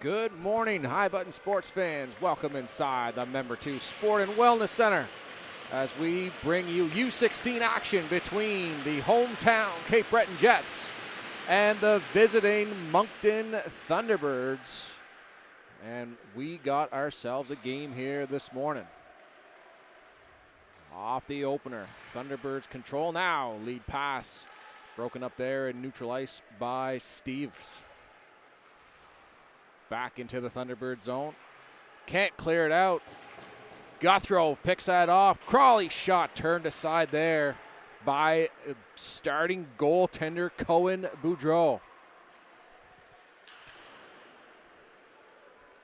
Good morning, High Button sports fans. Welcome inside the Member 2 Sport and Wellness Center as we bring you U16 action between the hometown Cape Breton Jets and the visiting Moncton Thunderbirds. And we got ourselves a game here this morning. Off the opener, Thunderbirds control now. Lead pass broken up there and neutral ice by Steves. Back into the Thunderbird zone. Can't clear it out. Guthrow picks that off. Crawley's shot turned aside there by starting goaltender Cohen Boudreau.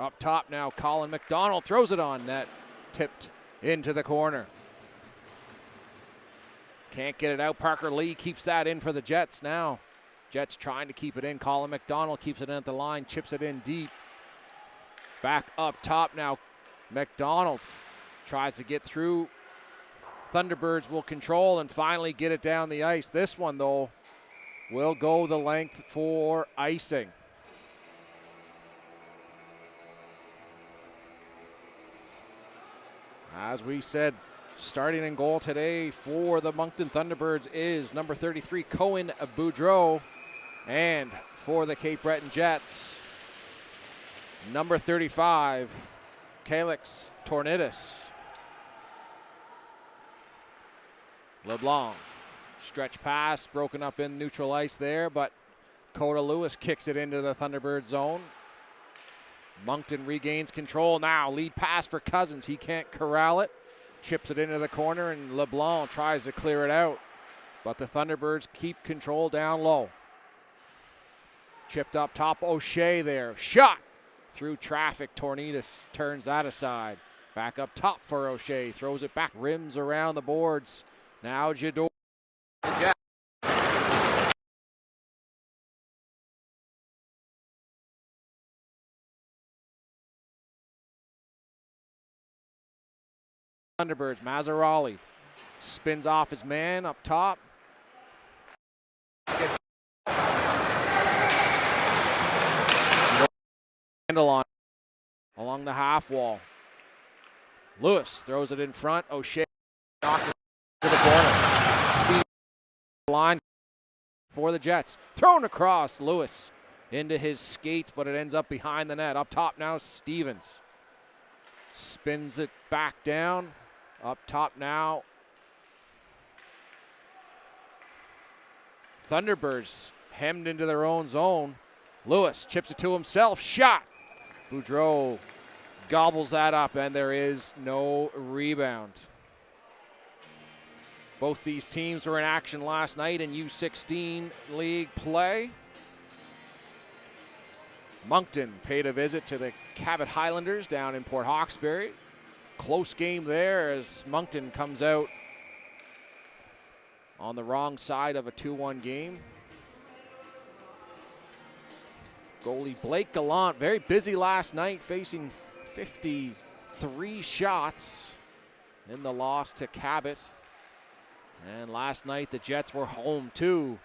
Up top now, Colin McDonald throws it on net. Tipped into the corner. Can't get it out. Parker Lee keeps that in for the Jets now. Jets trying to keep it in. Colin McDonald keeps it in at the line, chips it in deep. Back up top now. McDonald tries to get through. Thunderbirds will control and finally get it down the ice. This one, though, will go the length for icing. As we said, starting in goal today for the Moncton Thunderbirds is number 33, Cohen Boudreau. And for the Cape Breton Jets, number 35, Calix Tornidis. LeBlanc, stretch pass, broken up in neutral ice there, but Coda Lewis kicks it into the Thunderbird zone. Moncton regains control now. Lead pass for Cousins. He can't corral it. Chips it into the corner, and LeBlanc tries to clear it out. But the Thunderbirds keep control down low. Chipped up top, O'Shea there. Shot through traffic. Tornidis turns that aside. Back up top for O'Shea. Throws it back. Rims around the boards. Now Jador. Thunderbirds, Mazzarali spins off his man up top. Handle on along the half wall. Lewis throws it in front. O'Shea knocks it to the corner. Steve line for the Jets. Thrown across. Lewis into his skates, but it ends up behind the net. Up top now, Stevens. Spins it back down. Up top now. Thunderbirds hemmed into their own zone. Lewis chips it to himself. Shot. Boudreau gobbles that up, and there is no rebound. Both these teams were in action last night in U16 league play. Moncton paid a visit to the Cabot Highlanders down in Port Hawkesbury. Close game there as Moncton comes out on the wrong side of a 2-1 game. Goalie Blake Gallant, very busy last night, facing 53 shots in the loss to Cabot. And last night the Jets were home to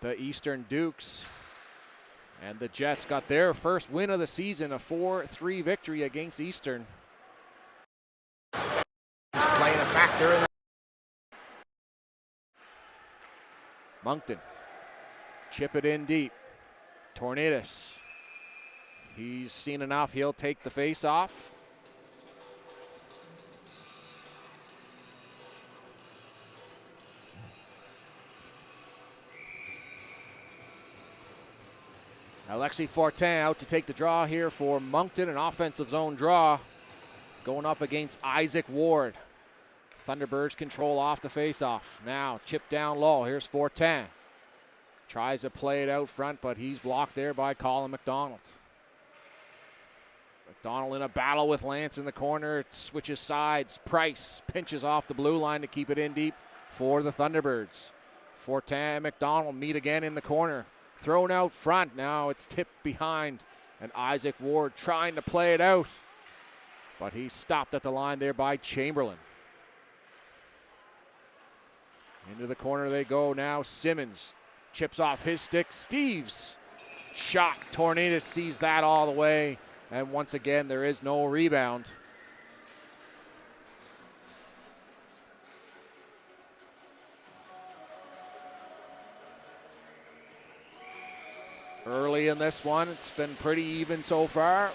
the Eastern Dukes. And the Jets got their first win of the season, a 4-3 victory against Eastern. Playing a factor in that. Moncton, chip it in deep. Tornidis, he's seen enough, he'll take the face off. Alexi Fortin out to take the draw here for Moncton, an offensive zone draw going up against Isaac Ward. Thunderbirds control off the face-off. Now chip down low, here's Fortin. Tries to play it out front, but he's blocked there by Colin McDonald. McDonald in a battle with Lance in the corner. It switches sides. Price pinches off the blue line to keep it in deep for the Thunderbirds. Fortin and McDonald meet again in the corner. Thrown out front. Now it's tipped behind. And Isaac Ward trying to play it out. But he's stopped at the line there by Chamberlain. Into the corner they go now. Simmons chips off his stick. Steves shot. Tornidis sees that all the way. And once again, there is no rebound. Early in this one, it's been pretty even so far.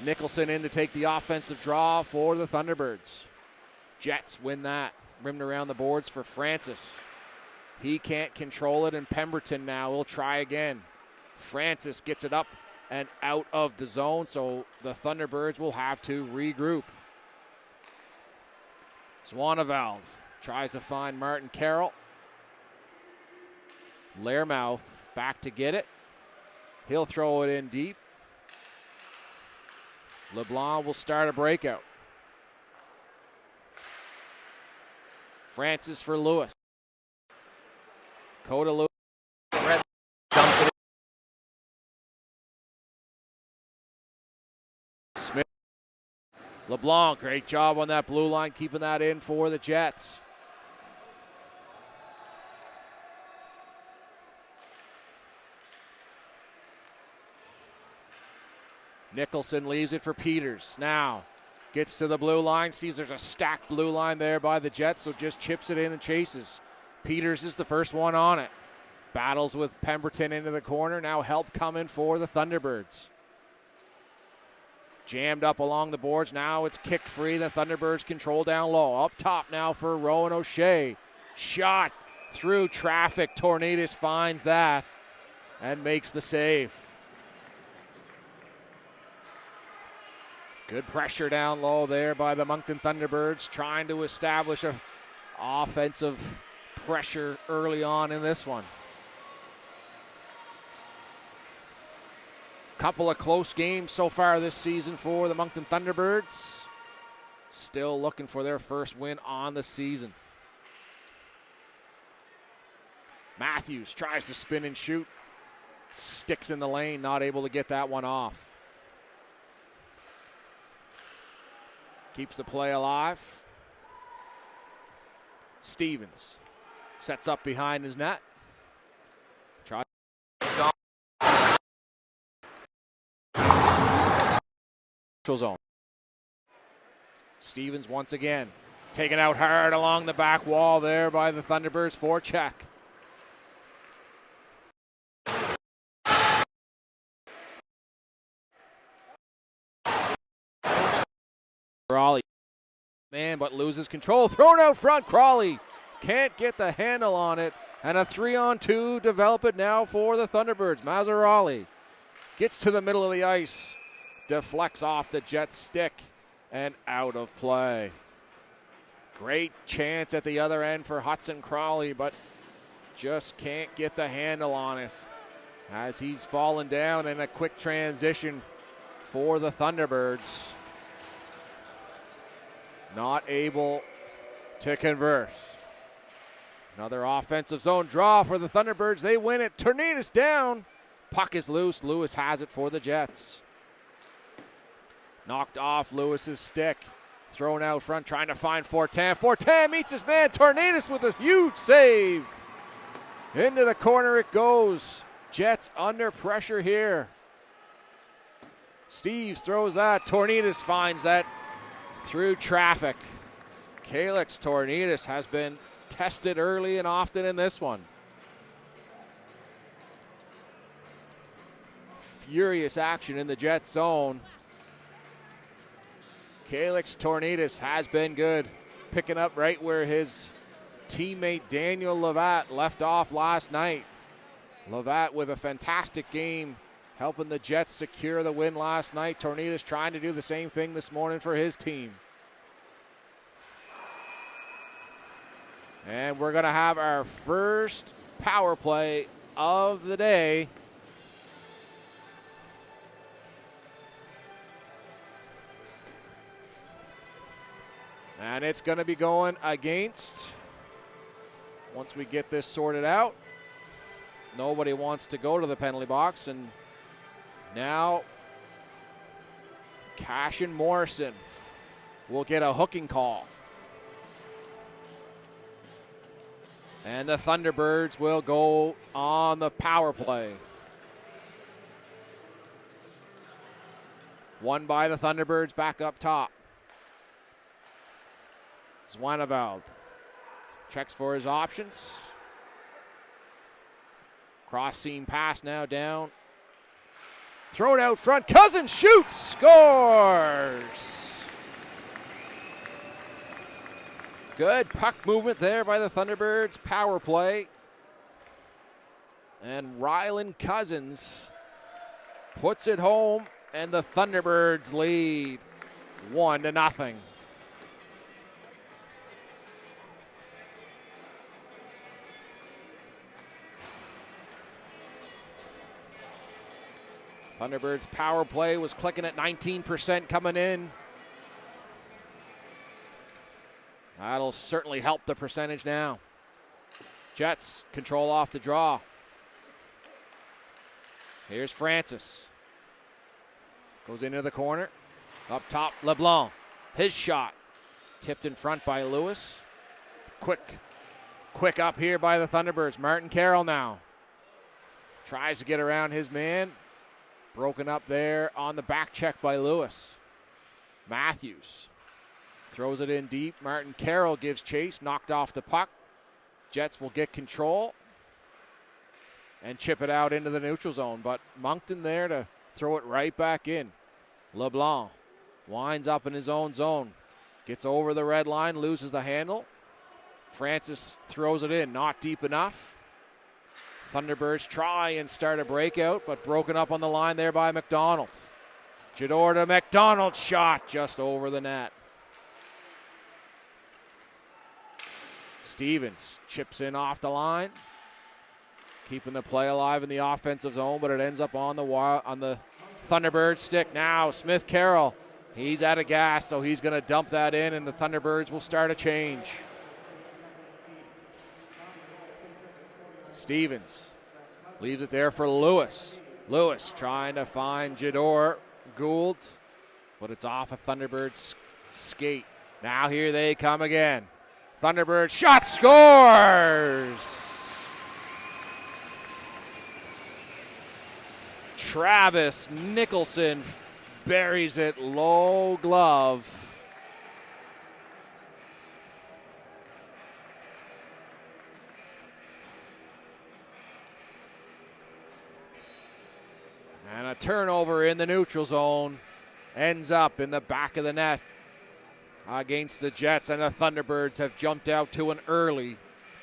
Nicholson in to take the offensive draw for the Thunderbirds. Jets win that. Rimmed around the boards for Francis. He can't control it, and Pemberton now will try again. Francis gets it up and out of the zone, so the Thunderbirds will have to regroup. Swanevalve tries to find Martin Carroll. Learmouth back to get it. He'll throw it in deep. LeBlanc will start a breakout. Francis for Lewis. Coda Lewis. Red dumps it in. Smith. LeBlanc, great job on that blue line, keeping that in for the Jets. Nicholson leaves it for Peters. Now gets to the blue line, sees there's a stacked blue line there by the Jets, so just chips it in and chases. Peters is the first one on it. Battles with Pemberton into the corner. Now help coming for the Thunderbirds. Jammed up along the boards. Now it's kicked free. The Thunderbirds control down low. Up top now for Rowan O'Shea. Shot through traffic. Tornidis finds that and makes the save. Good pressure down low there by the Moncton Thunderbirds, trying to establish a offensive pressure early on in this one. Couple of close games so far this season for the Moncton Thunderbirds. Still looking for their first win on the season. Matthews tries to spin and shoot. Sticks in the lane, not able to get that one off. Keeps the play alive. Stevens sets up behind his net. Try zone. Stevens once again taken out hard along the back wall there by the Thunderbirds for check. Crawley, man, but loses control. Thrown out front. Crawley can't get the handle on it. And a 3-on-2 develop it now for the Thunderbirds. Mazzaroli gets to the middle of the ice. Deflects off the Jets' stick and out of play. Great chance at the other end for Hudson Crawley, but just can't get the handle on it as he's fallen down in a quick transition for the Thunderbirds. Not able to convert. Another offensive zone draw for the Thunderbirds. They win it. Tornidis down. Puck is loose. Lewis has it for the Jets. Knocked off Lewis's stick. Thrown out front, trying to find Fortin. Fortin meets his man. Tornidis with a huge save. Into the corner it goes. Jets under pressure here. Steves throws that. Tornidis finds that through traffic. Calix Tornidis has been tested early and often in this one. Furious action in the Jet zone. Calix Tornidis has been good, picking up right where his teammate Daniel Levat left off last night. Levat with a fantastic game, helping the Jets secure the win last night. Tornidis trying to do the same thing this morning for his team. And we're going to have our first power play of the day. And it's going to be going against, once we get this sorted out, nobody wants to go to the penalty box. And now Cashin Morrison will get a hooking call. And the Thunderbirds will go on the power play. Won by the Thunderbirds back up top. Zwaneveld checks for his options. Cross seam pass now down. Thrown out front. Cousins shoots. Scores. Good puck movement there by the Thunderbirds. Power play. And Rylan Cousins puts it home, and the Thunderbirds lead 1-0. Thunderbirds power play was clicking at 19% coming in. That'll certainly help the percentage now. Jets control off the draw. Here's Francis. Goes into the corner. Up top, LeBlanc. His shot. Tipped in front by Lewis. Quick up here by the Thunderbirds. Martin Carroll now. Tries to get around his man. Broken up there on the back check by Lewis. Matthews throws it in deep. Martin Carroll gives chase. Knocked off the puck. Jets will get control and chip it out into the neutral zone. But Moncton there to throw it right back in. LeBlanc winds up in his own zone. Gets over the red line, loses the handle. Francis throws it in, not deep enough. Thunderbirds try and start a breakout, but broken up on the line there by McDonald. Jador to McDonald, shot just over the net. Stevens chips in off the line. Keeping the play alive in the offensive zone, but it ends up on the Thunderbird stick. Now Smith Carroll, he's out of gas, so he's going to dump that in, and the Thunderbirds will start a change. Stevens leaves it there for Lewis. Lewis trying to find Jador Gould, but it's off a Thunderbird skate. Now here they come again. Thunderbird shot, scores! Travis Nicholson buries it low glove. And a turnover in the neutral zone ends up in the back of the net against the Jets, and the Thunderbirds have jumped out to an early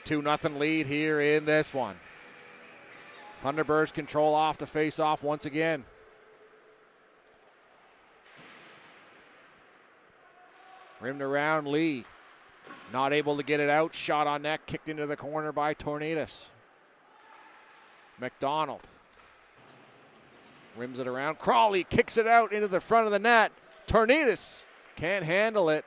2-0 lead here in this one. Thunderbirds control off the face-off once again. Rimmed around Lee. Not able to get it out. Shot on net, kicked into the corner by Tornadis. McDonald rims it around. Crawley kicks it out into the front of the net. Tornadis can't handle it.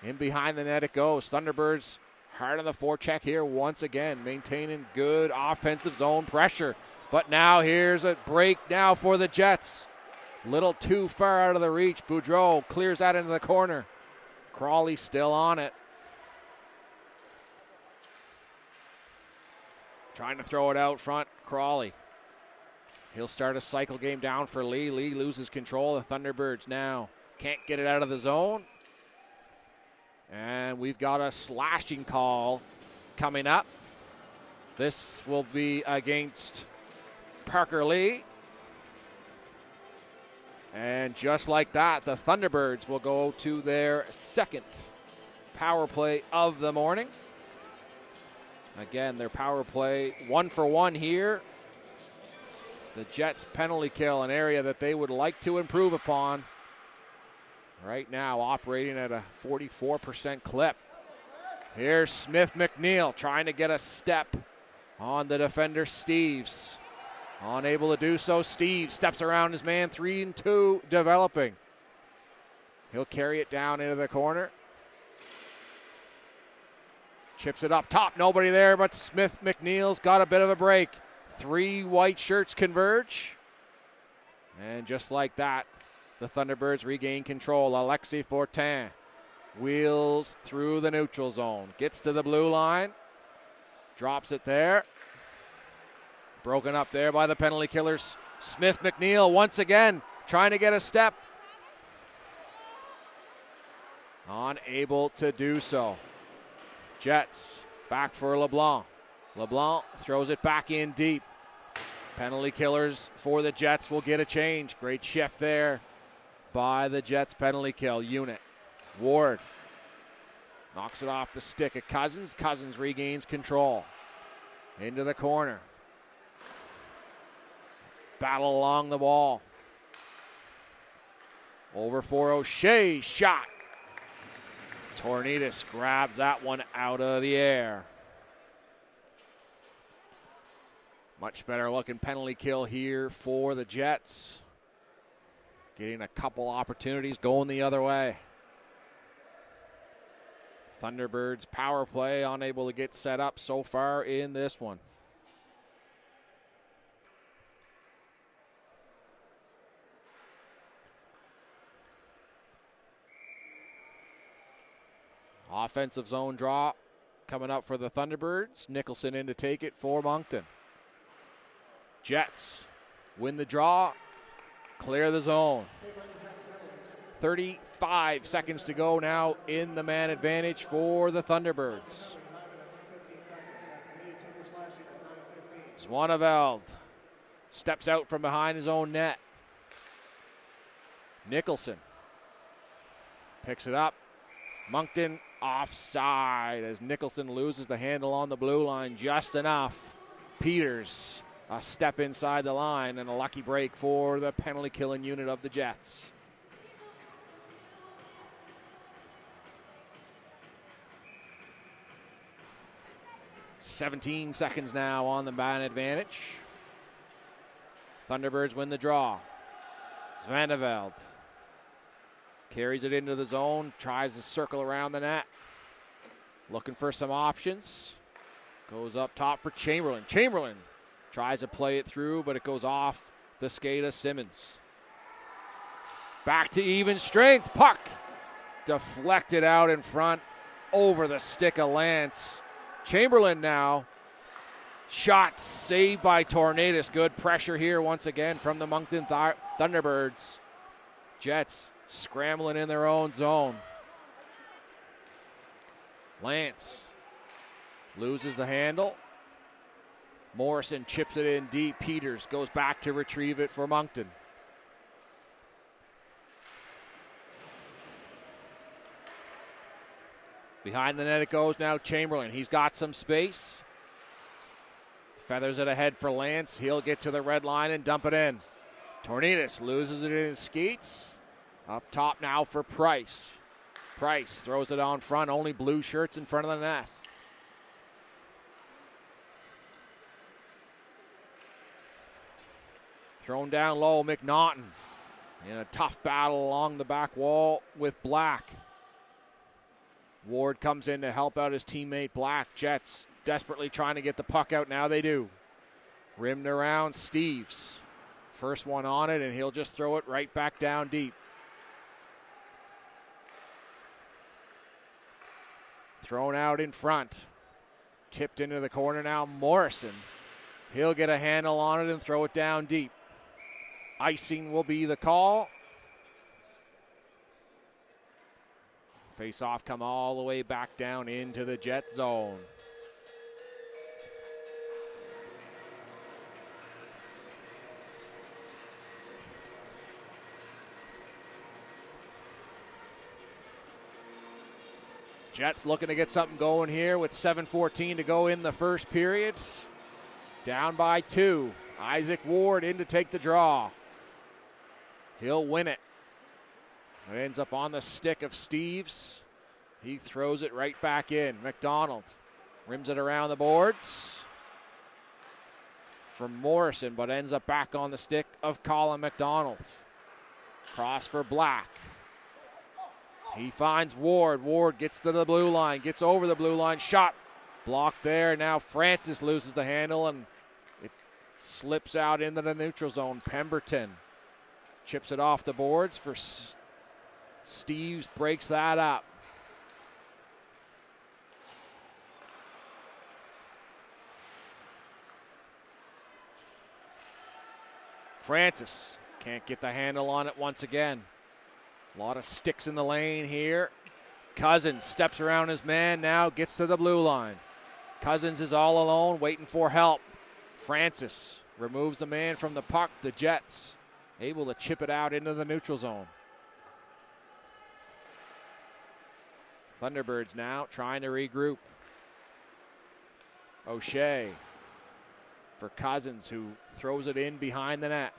In behind the net it goes. Thunderbirds hard on the forecheck here once again, maintaining good offensive zone pressure. But now here's a break now for the Jets. Little too far out of the reach. Boudreau clears that into the corner. Crawley still on it. Trying to throw it out front. Crawley. He'll start a cycle game down for Lee. Lee loses control. The Thunderbirds now can't get it out of the zone. And we've got a slashing call coming up. This will be against Parker Lee. And just like that, the Thunderbirds will go to their second power play of the morning. Again, their power play 1-for-1 here. The Jets penalty kill, an area that they would like to improve upon. Right now operating at a 44% clip. Here's Smith McNeil trying to get a step on the defender Steves. Unable to do so. Steves steps around his man. 3-2 developing. He'll carry it down into the corner. Chips it up top. Nobody there, but Smith McNeil's got a bit of a break. 3 white shirts converge. And just like that, the Thunderbirds regain control. Alexis Fortin wheels through the neutral zone. Gets to the blue line. Drops it there. Broken up there by the penalty killers. Smith McNeil once again trying to get a step. Unable to do so. Jets back for LeBlanc. LeBlanc throws it back in deep. Penalty killers for the Jets will get a change. Great shift there by the Jets penalty kill unit. Ward knocks it off the stick of Cousins. Cousins regains control. Into the corner. Battle along the wall. Over for O'Shea. Shot. Tornidis grabs that one out of the air. Much better looking penalty kill here for the Jets. Getting a couple opportunities going the other way. Thunderbirds power play unable to get set up so far in this one. Offensive zone draw coming up for the Thunderbirds. Nicholson in to take it for Moncton. Jets win the draw, clear the zone. 35 seconds to go now in the man advantage for the Thunderbirds. Swaneveld steps out from behind his own net. Nicholson picks it up. Moncton offside as Nicholson loses the handle on the blue line just enough. Peters a step inside the line and a lucky break for the penalty killing unit of the Jets. "17 seconds now on the man advantage. Thunderbirds win the draw. Svaneveld carries it into the zone, tries to circle around the net. Looking for some options. Goes up top for Chamberlain. Chamberlain tries to play it through, but it goes off the skate of Simmons. Back to even strength. Puck deflected out in front over the stick of Lance. Chamberlain now. Shot saved by Tornadis. Good pressure here once again from the Moncton Thunderbirds. Jets scrambling in their own zone. Lance loses the handle. Morrison chips it in deep. Peters goes back to retrieve it for Moncton. Behind the net it goes now. Chamberlain. He's got some space. Feathers it ahead for Lance. He'll get to the red line and dump it in. Tornidis loses it in his skates. Up top now for Price. Price throws it on front. Only blue shirts in front of the net. Thrown down low, McNaughton. In a tough battle along the back wall with Black. Ward comes in to help out his teammate Black. Jets desperately trying to get the puck out. Now they do. Rimmed around, Steves. First one on it, and he'll just throw it right back down deep. Thrown out in front. Tipped into the corner now, Morrison. He'll get a handle on it and throw it down deep. Icing will be the call. Face-off come all the way back down into the Jet zone. Jets looking to get something going here with 7:14 to go in the first period. Down by 2. Isaac Ward in to take the draw. He'll win it. It ends up on the stick of Steves. He throws it right back in. McDonald rims it around the boards for Morrison, but ends up back on the stick of Colin McDonald. Cross for Black. He finds Ward. Ward gets to the blue line, gets over the blue line. Shot blocked there. Now Francis loses the handle, and it slips out into the neutral zone. Pemberton chips it off the boards for Steves, breaks that up. Francis can't get the handle on it once again. A lot of sticks in the lane here Cousins steps around his man now, gets to the blue line. Cousins is all alone, waiting for help. Francis removes the man from the puck. The Jets able to chip it out into the neutral zone. Thunderbirds now trying to regroup. O'Shea for Cousins, who throws it in behind the net.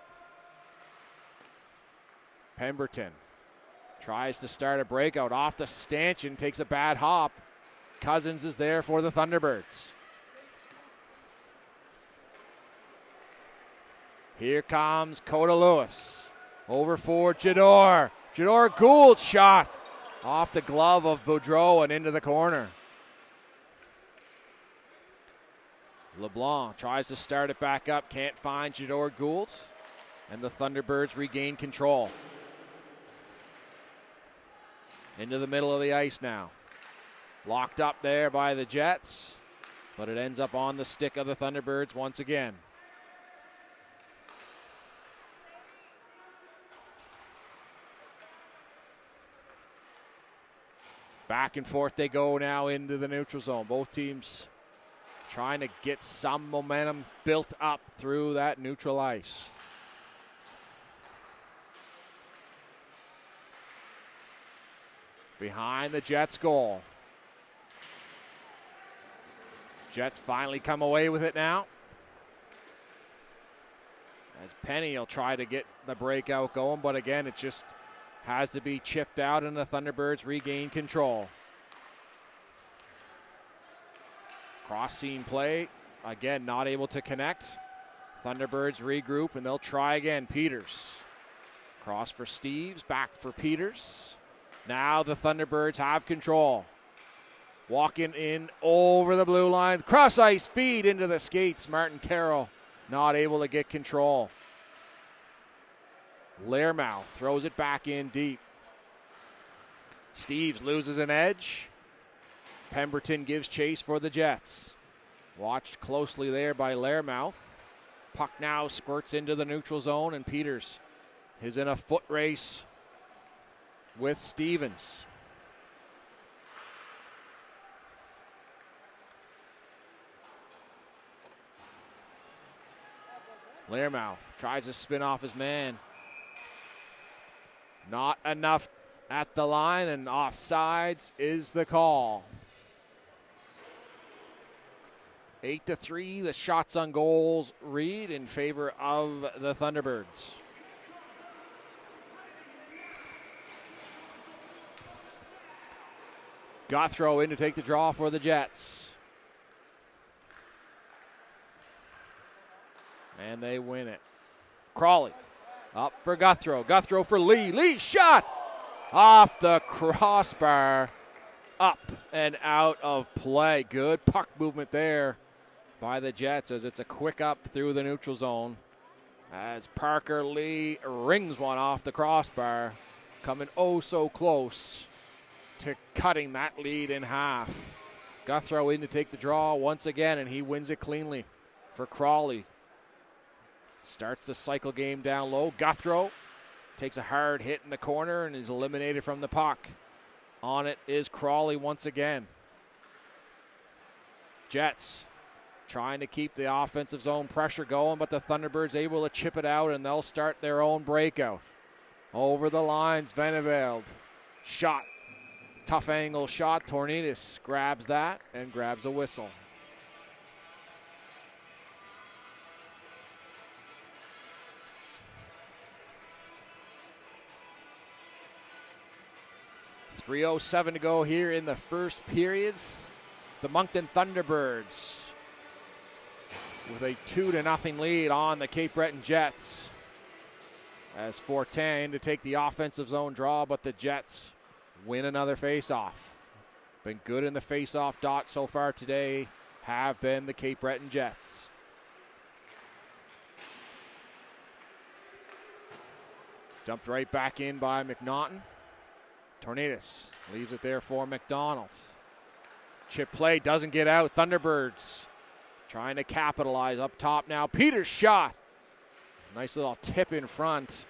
Pemberton tries to start a breakout off the stanchion, takes a bad hop. Cousins is there for the Thunderbirds. Here comes Coda Lewis. Over for Jador. Jador Gould shot off the glove of Boudreau and into the corner. LeBlanc tries to start it back up. Can't find Jador Gould. And the Thunderbirds regain control. Into the middle of the ice now. Locked up there by the Jets. But it ends up on the stick of the Thunderbirds once again. Back and forth they go now into the neutral zone. Both teams trying to get some momentum built up through that neutral ice. Behind the Jets' goal. Jets finally come away with it now. As Penny will try to get the breakout going, but again, it just has to be chipped out and the Thunderbirds regain control. Cross seam play, again not able to connect. Thunderbirds regroup and they'll try again. Peters. Cross for Steves, back for Peters. Now the Thunderbirds have control. Walking in over the blue line. Cross ice feed into the skates. Martin Carroll not able to get control. Learmouth throws it back in deep. Steves loses an edge. Pemberton gives chase for the Jets. Watched closely there by Learmouth. Puck now squirts into the neutral zone, and Peters is in a foot race with Stevens. Learmouth tries to spin off his man. Not enough at the line, and offsides is the call. 8-3, the shots on goals read in favor of the Thunderbirds. Guthrow in to take the draw for the Jets. And they win it. Crawley up for Guthrow. Guthrow for Lee. Lee shot off the crossbar. Up and out of play. Good puck movement there by the Jets as it's a quick up through the neutral zone. As Parker Lee rings one off the crossbar. Coming oh so close to cutting that lead in half. Guthrow in to take the draw once again, and he wins it cleanly for Crawley. Starts the cycle game down low. Guthrow takes a hard hit in the corner and is eliminated from the puck. On it is Crawley once again. Jets trying to keep the offensive zone pressure going, but the Thunderbirds able to chip it out, and they'll start their own breakout. Over the lines, Veneveld. Shot. Tough angle shot. Tornidis grabs that and grabs a whistle. .307 to go here in the first period. The Moncton Thunderbirds with a 2-0 lead on the Cape Breton Jets. As Fortin to take the offensive zone draw, but the Jets win another faceoff. Been good in the faceoff dot so far today, have been the Cape Breton Jets. Dumped right back in by McNaughton. Tornidis leaves it there for McDonald. Chip play doesn't get out. Thunderbirds trying to capitalize up top now. Peters shot. Nice little tip in front.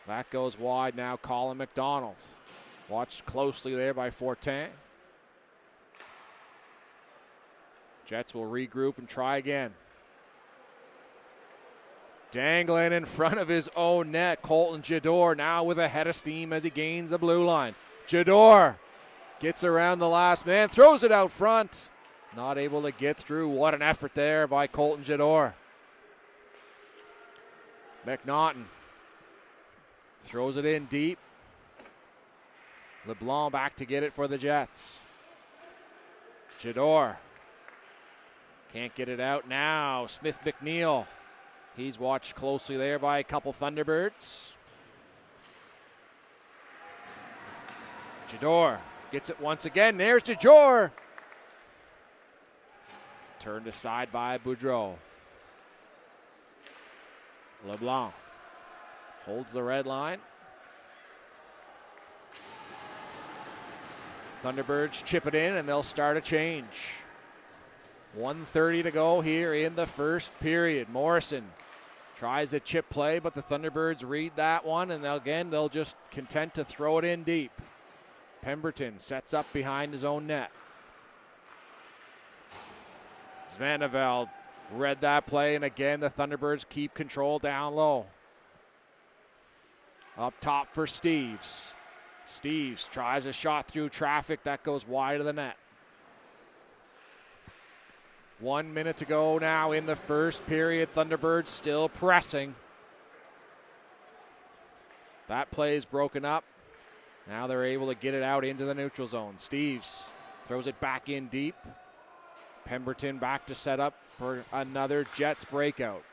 That goes wide now. Colin McDonald. Watched closely there by Fortin. Jets will regroup and try again. Dangling in front of his own net, Colton Jador now with a head of steam as he gains the blue line. Jador gets around the last man, throws it out front. Not able to get through. What an effort there by Colton Jador. McNaughton throws it in deep. LeBlanc back to get it for the Jets. Jador can't get it out now. Smith McNeil. He's watched closely there by a couple Thunderbirds. Jador gets it once again. There's Jador. Turned aside by Boudreau. LeBlanc holds the red line. Thunderbirds chip it in and they'll start a change. 1:30 to go here in the first period. Morrison tries a chip play, but the Thunderbirds read that one, and they'll just content to throw it in deep. Pemberton sets up behind his own net. Svaneveld read that play, and again the Thunderbirds keep control down low. Up top for Steeves. Steeves tries a shot through traffic that goes wide of the net. 1 minute to go now in the first period. Thunderbirds still pressing. That play is broken up. Now they're able to get it out into the neutral zone. Steeves throws it back in deep. Pemberton back to set up for another Jets breakout.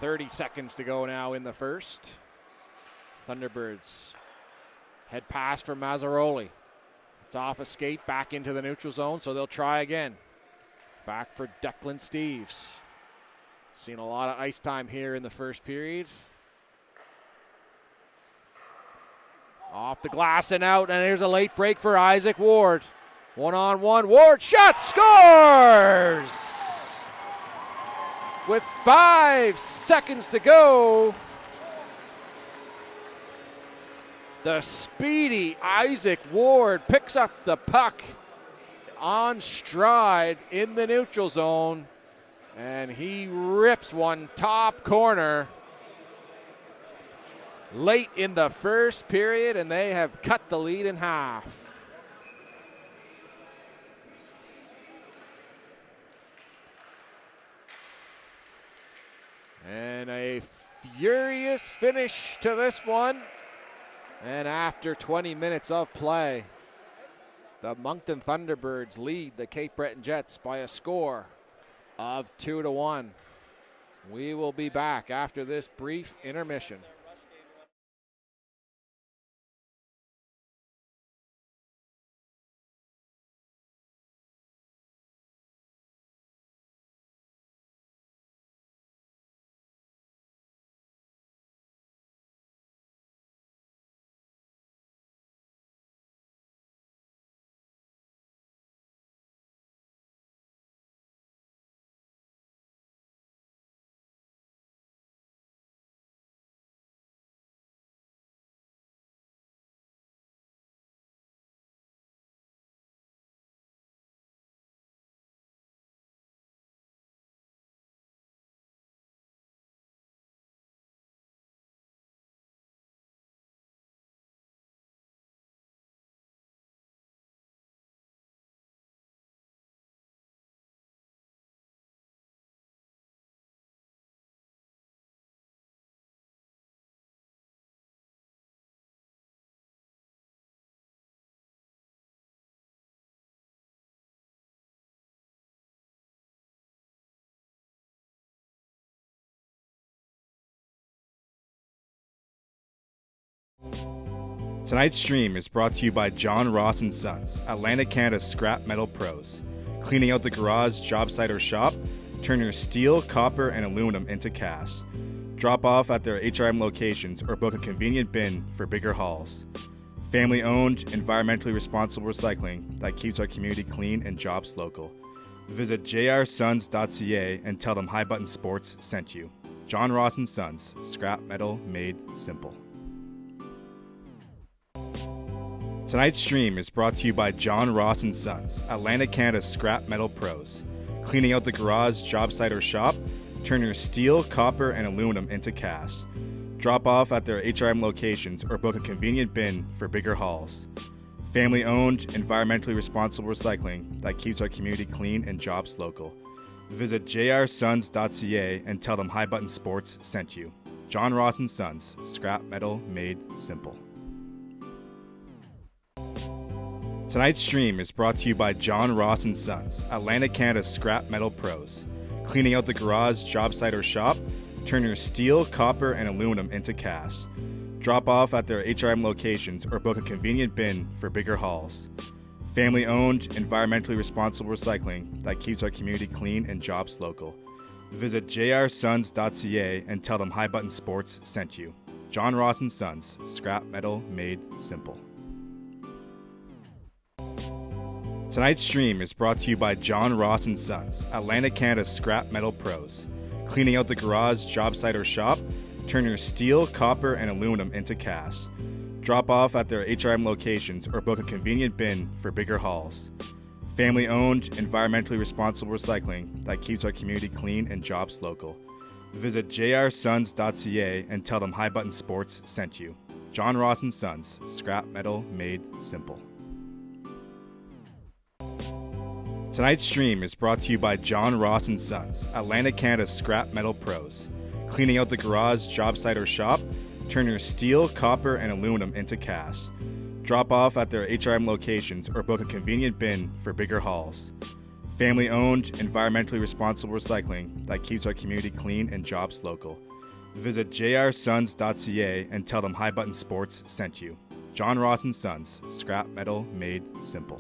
.30 seconds to go now in the first. Thunderbirds head pass for Mazzaroli. It's off a skate back into the neutral zone, so they'll try again. Back for Declan Steeves. Seen a lot of ice time here in the first period. Off the glass and out, and there's a late break for Isaac Ward. 1-on-1, Ward shot, scores! With 5 seconds to go, the speedy Isaac Ward picks up the puck on stride in the neutral zone, and he rips one top corner late in the first period, and they have cut the lead in half. And a furious finish to this one. And after 20 minutes of play, the Moncton Thunderbirds lead the Cape Breton Jets by a score of 2-1. We will be back after this brief intermission. Tonight's stream is brought to you by John Ross & Sons, Atlantic Canada's scrap metal pros. Cleaning out the garage, job site, or shop, turn your steel, copper, and aluminum into cast. Drop off at their HRM locations or book a convenient bin for bigger hauls. Family owned, environmentally responsible recycling that keeps our community clean and jobs local. Visit jrsons.ca and tell them High Button Sports sent you. John Ross and Sons, scrap metal made simple. Tonight's stream is brought to you by John Ross and Sons, Atlantic Canada's scrap metal pros. Cleaning out the garage, job site, or shop, turn your steel, copper, and aluminum into cast. Drop off at their HRM locations or book a convenient bin for bigger hauls. Family owned, environmentally responsible recycling that keeps our community clean and jobs local. Visit jrsons.ca and tell them High Button Sports sent you. John Ross and Sons, scrap metal made simple. Tonight's stream is brought to you by John Ross and Sons, Atlantic Canada's scrap metal pros. Cleaning out the garage, job site, or shop, turn your steel, copper, and aluminum into cast. Drop off at their HRM locations or book a convenient bin for bigger hauls. Family owned, environmentally responsible recycling that keeps our community clean and jobs local. Visit jrsons.ca and tell them High Button Sports sent you. John Ross and Sons, scrap metal made simple. Tonight's stream is brought to you by John Ross and Sons, Atlantic Canada's scrap metal pros. Cleaning out the garage, job site, or shop, turn your steel, copper, and aluminum into cast. Drop off at their HRM locations or book a convenient bin for bigger hauls. Family owned, environmentally responsible recycling that keeps our community clean and jobs local. Visit jrsons.ca and tell them High Button Sports sent you. John Ross and Sons, scrap metal made simple. Tonight's stream is brought to you by John Ross and Sons, Atlantic Canada's scrap metal pros. Cleaning out the garage, job site, or shop, turn your steel, copper, and aluminum into cast. Drop off at their HRM locations or book a convenient bin for bigger hauls. Family owned, environmentally responsible recycling that keeps our community clean and jobs local. Visit jrsons.ca and tell them High Button Sports sent you. John Ross and Sons, scrap metal made simple.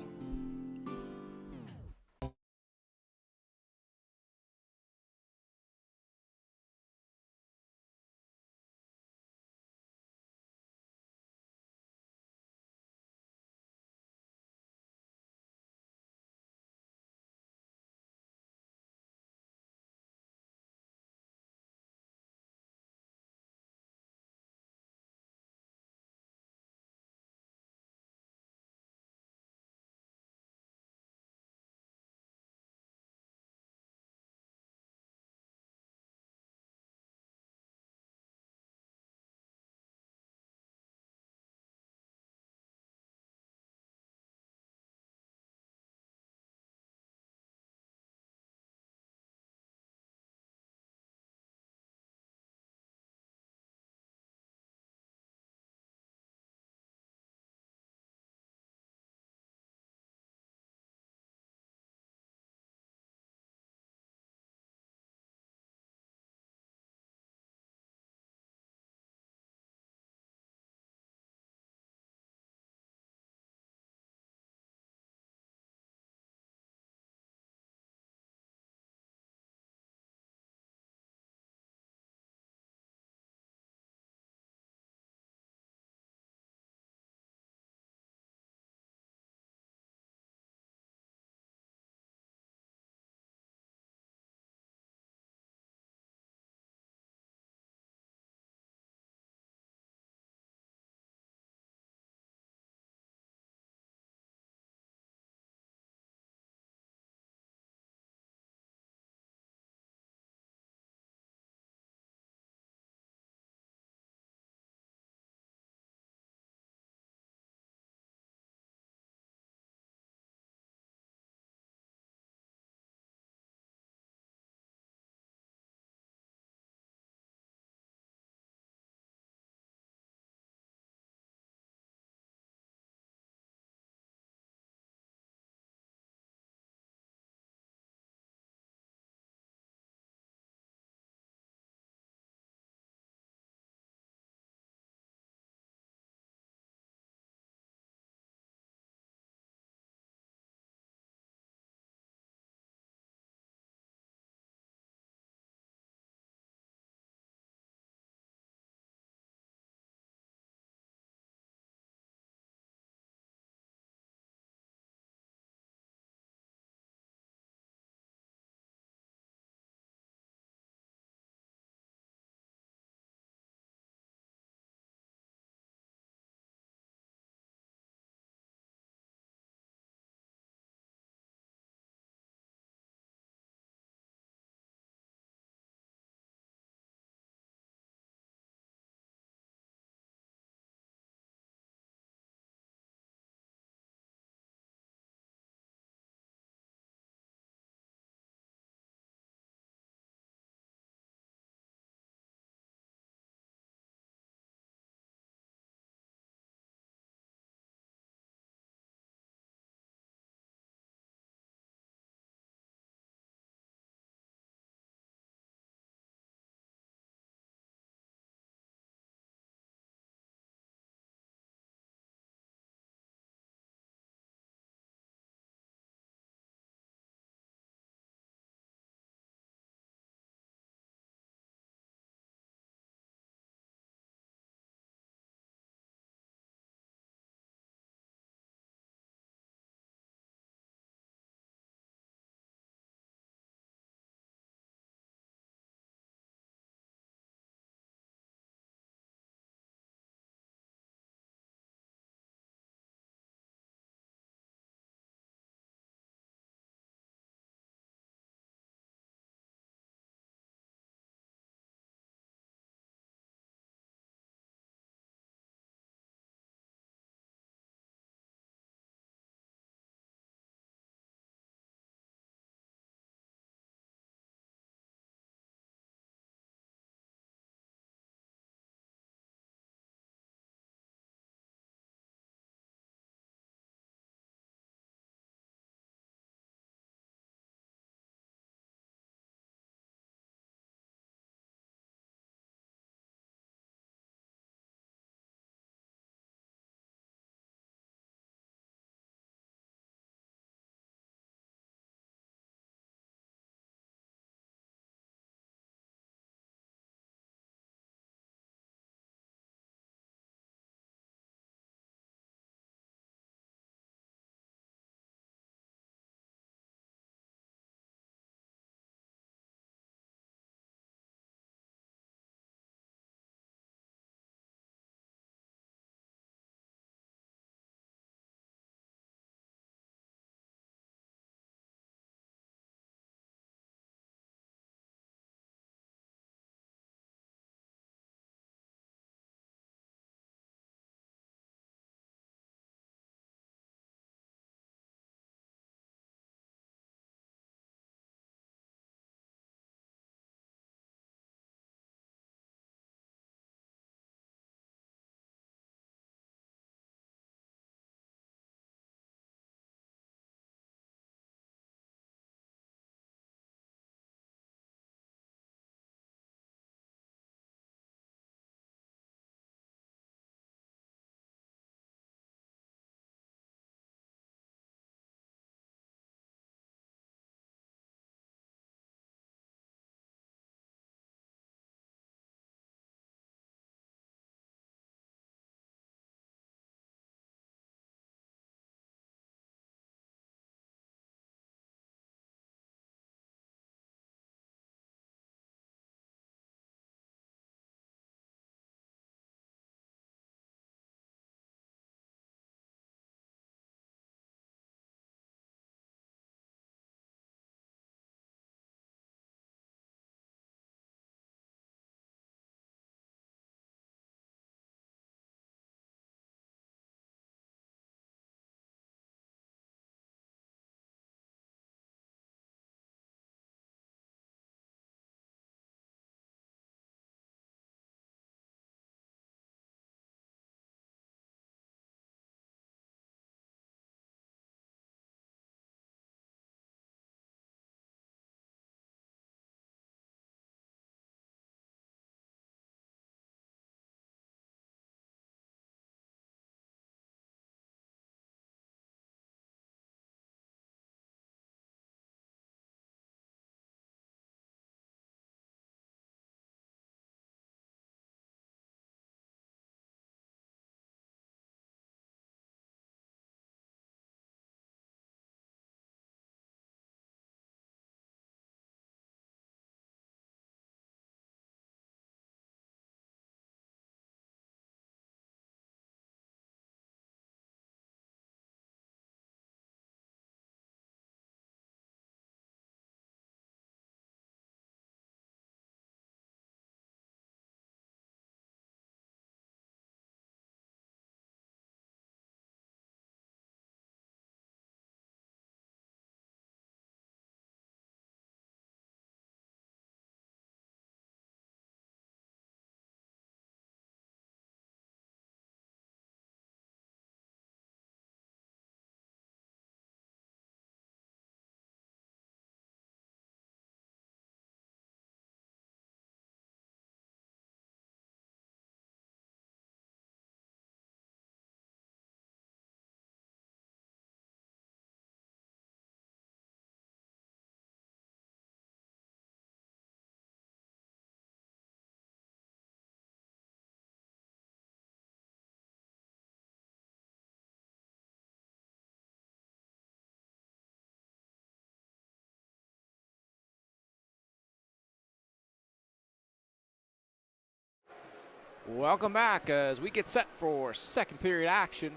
Welcome back as we get set for second period action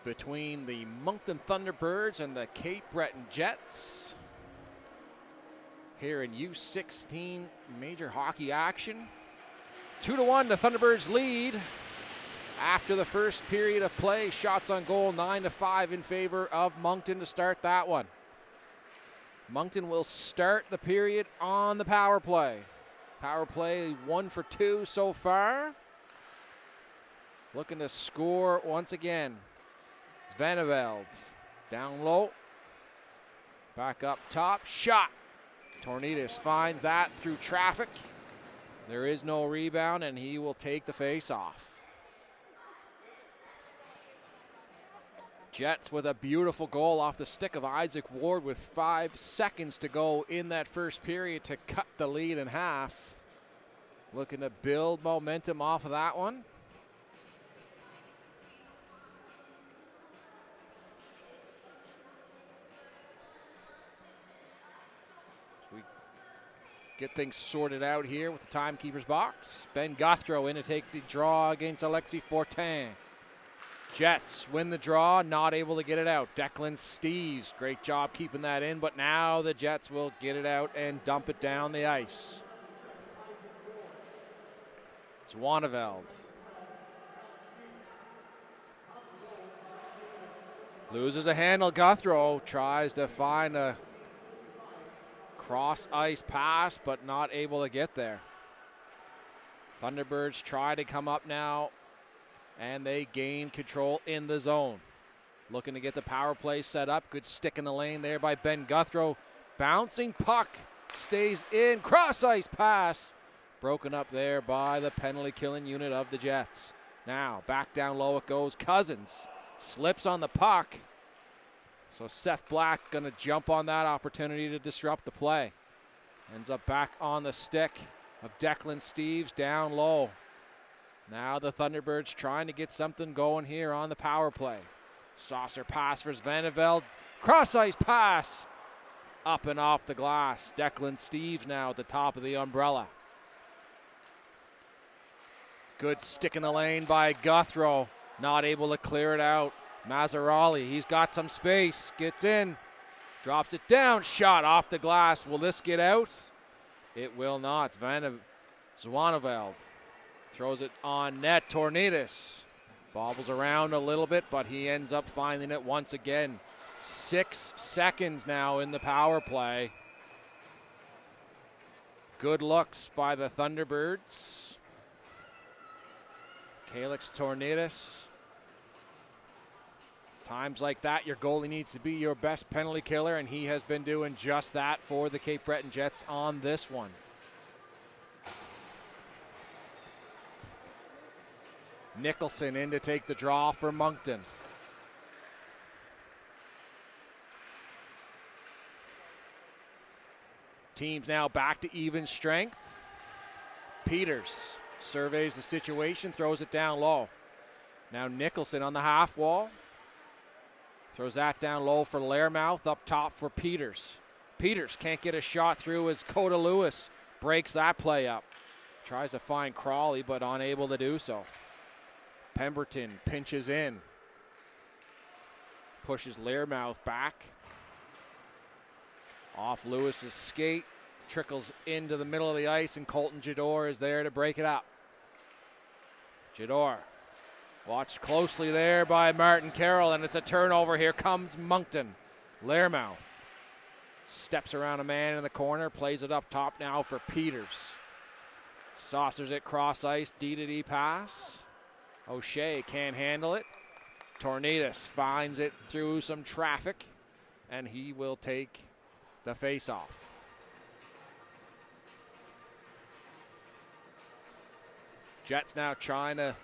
between the Moncton Thunderbirds and the Cape Breton Jets here in U16 major hockey action. 2-1, the Thunderbirds lead after the first period of play. Shots on goal 9-5 in favor of Moncton to start that one. Moncton will start the period on the power play. Power play 1 for 2 so far. Looking to score once again. Svaneveld down low. Back up top. Shot. Tornidas finds that through traffic. There is no rebound, and he will take the face-off. Jets with a beautiful goal off the stick of Isaac Ward with 5 seconds to go in that first period to cut the lead in half. Looking to build momentum off of that one. We get things sorted out here with the timekeeper's box. Ben Guthrow in to take the draw against Alexis Fortin. Jets win the draw, not able to get it out. Declan Steeves, great job keeping that in, but now the Jets will get it out and dump it down the ice. Swaneveld. Loses a handle. Guthrow tries to find a cross ice pass, but not able to get there. Thunderbirds try to come up now, and they gain control in the zone. Looking to get the power play set up. Good stick in the lane there by Ben Guthrow. Bouncing puck stays in. Cross ice pass. Broken up there by the penalty killing unit of the Jets. Now back down low it goes. Cousins slips on the puck. So Seth Black going to jump on that opportunity to disrupt the play. Ends up back on the stick of Declan Steeves down low. Now the Thunderbirds trying to get something going here on the power play. Saucer pass for Svaneveld. Cross ice pass. Up and off the glass. Declan Steeves now at the top of the umbrella. Good stick in the lane by Guthrow. Not able to clear it out. Mazzarali, he's got some space. Gets in. Drops it down. Shot off the glass. Will this get out? It will not. Zwaneveld throws it on net. Tornidas bobbles around a little bit, but he ends up finding it once again. 6 seconds now in the power play. Good looks by the Thunderbirds. Calix Tornidas. Times like that, your goalie needs to be your best penalty killer, and he has been doing just that for the Cape Breton Jets on this one. Nicholson in to take the draw for Moncton. Teams now back to even strength. Peters surveys the situation, throws it down low. Now Nicholson on the half wall. Throws that down low for Lairmouth, up top for Peters. Peters can't get a shot through as Coda Lewis breaks that play up. Tries to find Crawley, but unable to do so. Pemberton pinches in. Pushes Lairmouth back. Off Lewis's skate. Trickles into the middle of the ice, and Colton Jador is there to break it up. Jador watched closely there by Martin Carroll, and it's a turnover. Here comes Moncton. Lairmouth steps around a man in the corner, plays it up top now for Peters. Saucers it cross ice, D-to-D pass. O'Shea can't handle it. Tornidas finds it through some traffic, and he will take the face-off. Jets now trying to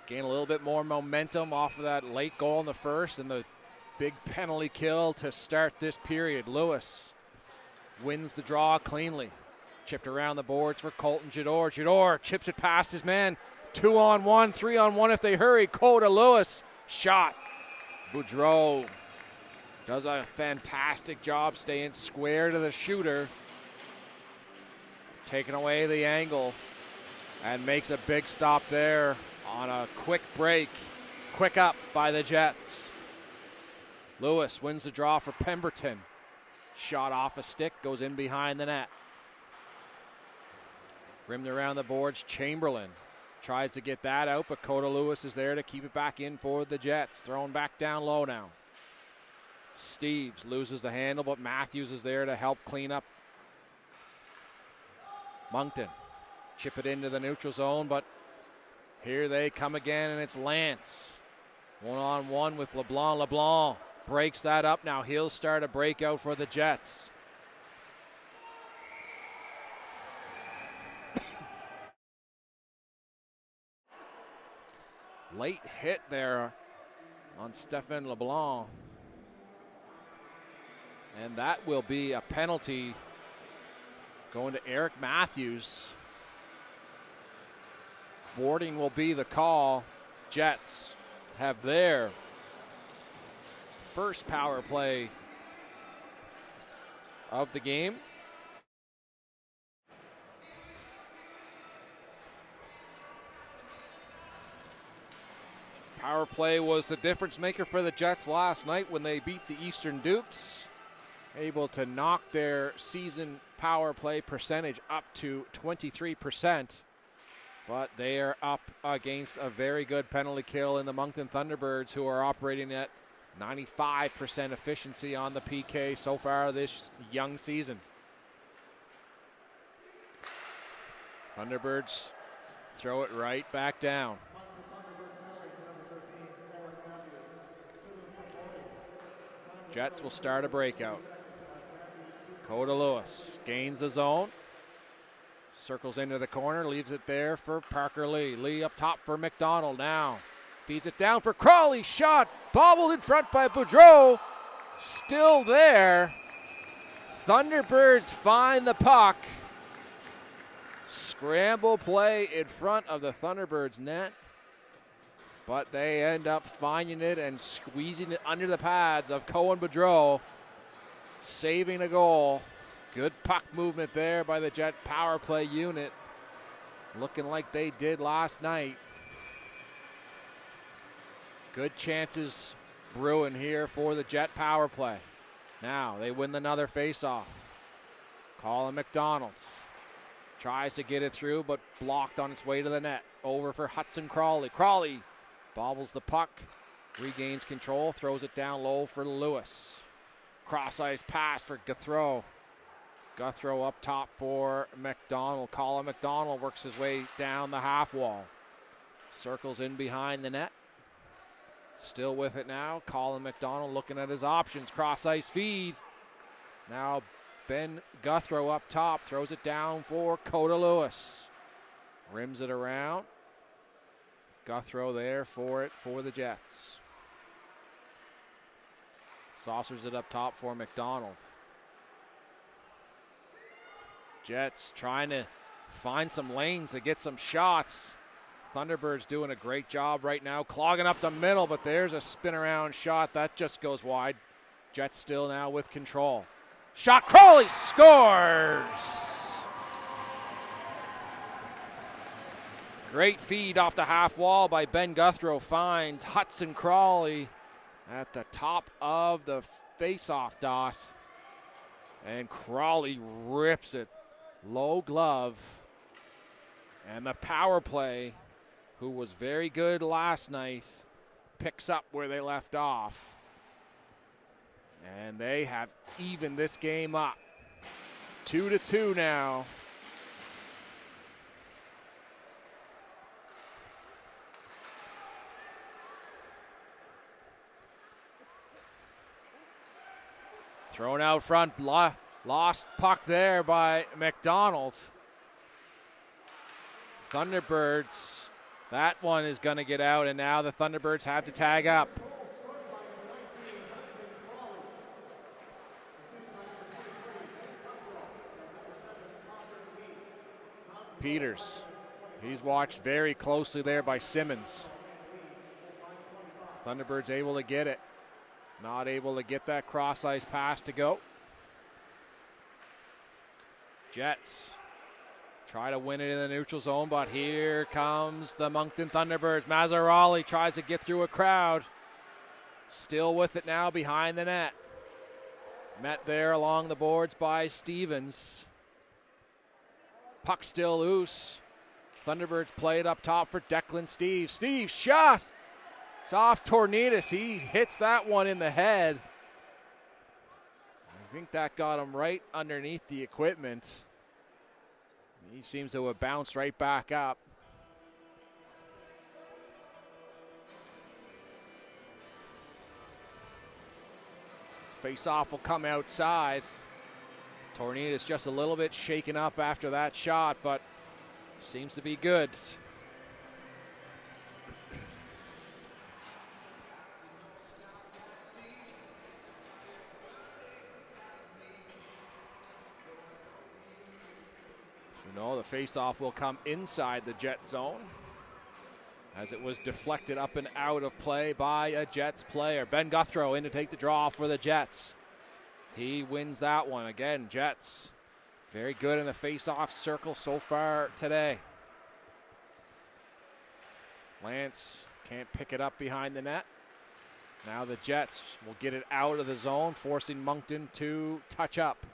gain a little bit more momentum off of that late goal in the first and the big penalty kill to start this period. Lewis wins the draw cleanly. Chipped around the boards for Colton Jador. Jador chips it past his man. 2-on-1, 3-on-1 if they hurry. Coda Lewis, shot. Boudreau does a fantastic job staying square to the shooter. Taking away the angle and makes a big stop there on a quick break. Quick up by the Jets. Lewis wins the draw for Pemberton. Shot off a stick, goes in behind the net. Rimmed around the boards, Chamberlain tries to get that out, but Coda Lewis is there to keep it back in for the Jets. Thrown back down low now. Steves loses the handle, but Matthews is there to help clean up. Moncton chip it into the neutral zone, but here they come again, and it's Lance. One-on-one with LeBlanc. LeBlanc breaks that up. Now he'll start a breakout for the Jets. Late hit there on Stephen LeBlanc. And that will be a penalty going to Eric Matthews. Boarding will be the call. Jets have their first power play of the game. Power play was the difference maker for the Jets last night when they beat the Eastern Dukes. Able to knock their season power play percentage up to 23%. But they are up against a very good penalty kill in the Moncton Thunderbirds, who are operating at 95% efficiency on the PK so far this young season. Thunderbirds throw it right back down. Jets will start a breakout. Coda Lewis gains the zone. Circles into the corner, leaves it there for Parker Lee. Lee up top for McDonald now. Feeds it down for Crawley. Shot bobbled in front by Boudreau. Still there. Thunderbirds find the puck. Scramble play in front of the Thunderbirds net. But they end up finding it and squeezing it under the pads of Cohen Boudreau. Saving a goal. Good puck movement there by the Jet power play unit. Looking like they did last night. Good chances brewing here for the Jet power play. Now they win another faceoff. Colin McDonald tries to get it through, but blocked on its way to the net. Over for Hudson Crawley. Crawley bobbles the puck, regains control, throws it down low for Lewis. Cross-ice pass for Guthrow. Guthrow up top for McDonald. Colin McDonald works his way down the half wall. Circles in behind the net. Still with it now. Colin McDonald looking at his options. Cross-ice feed. Now Ben Guthrow up top. Throws it down for Coda Lewis. Rims it around. Guthrow there for it for the Jets. Saucers it up top for McDonald. Jets trying to find some lanes to get some shots. Thunderbirds doing a great job right now, clogging up the middle, but there's a spin around shot. That just goes wide. Jets still now with control. Shot, Crawley scores! Great feed off the half wall by Ben Guthrow. Finds Hudson Crawley at the top of the face-off dot. And Crawley rips it. Low glove. And the power play, who was very good last night, picks up where they left off. And they have evened this game up. 2-2 now. Thrown out front, lost puck there by McDonald. Thunderbirds, that one is going to get out, and now the Thunderbirds have to tag up. Peters, he's watched very closely there by Simmons. Thunderbirds able to get it. Not able to get that cross-ice pass to go. Jets Try to win it in the neutral zone, but here comes the Moncton Thunderbirds. Mazzarali tries to get through a crowd. Still with it now behind the net. Met there along the boards by Stevens. Puck still loose. Thunderbirds play it up top for Declan Steeves. Steeves shot. It's off Tornidis. He hits that one in the head. I think that got him right underneath the equipment. He seems to have bounced right back up. Face-off will come outside. Tornidis just a little bit shaken up after that shot, but seems to be good. So no, the face-off will come inside the Jet zone as it was deflected up and out of play by a Jets player. Ben Guthrow in to take the draw for the Jets. He wins that one. Again, Jets very good in the face-off circle so far today. Lance can't pick it up behind the net. Now the Jets will get it out of the zone, forcing Moncton to touch up.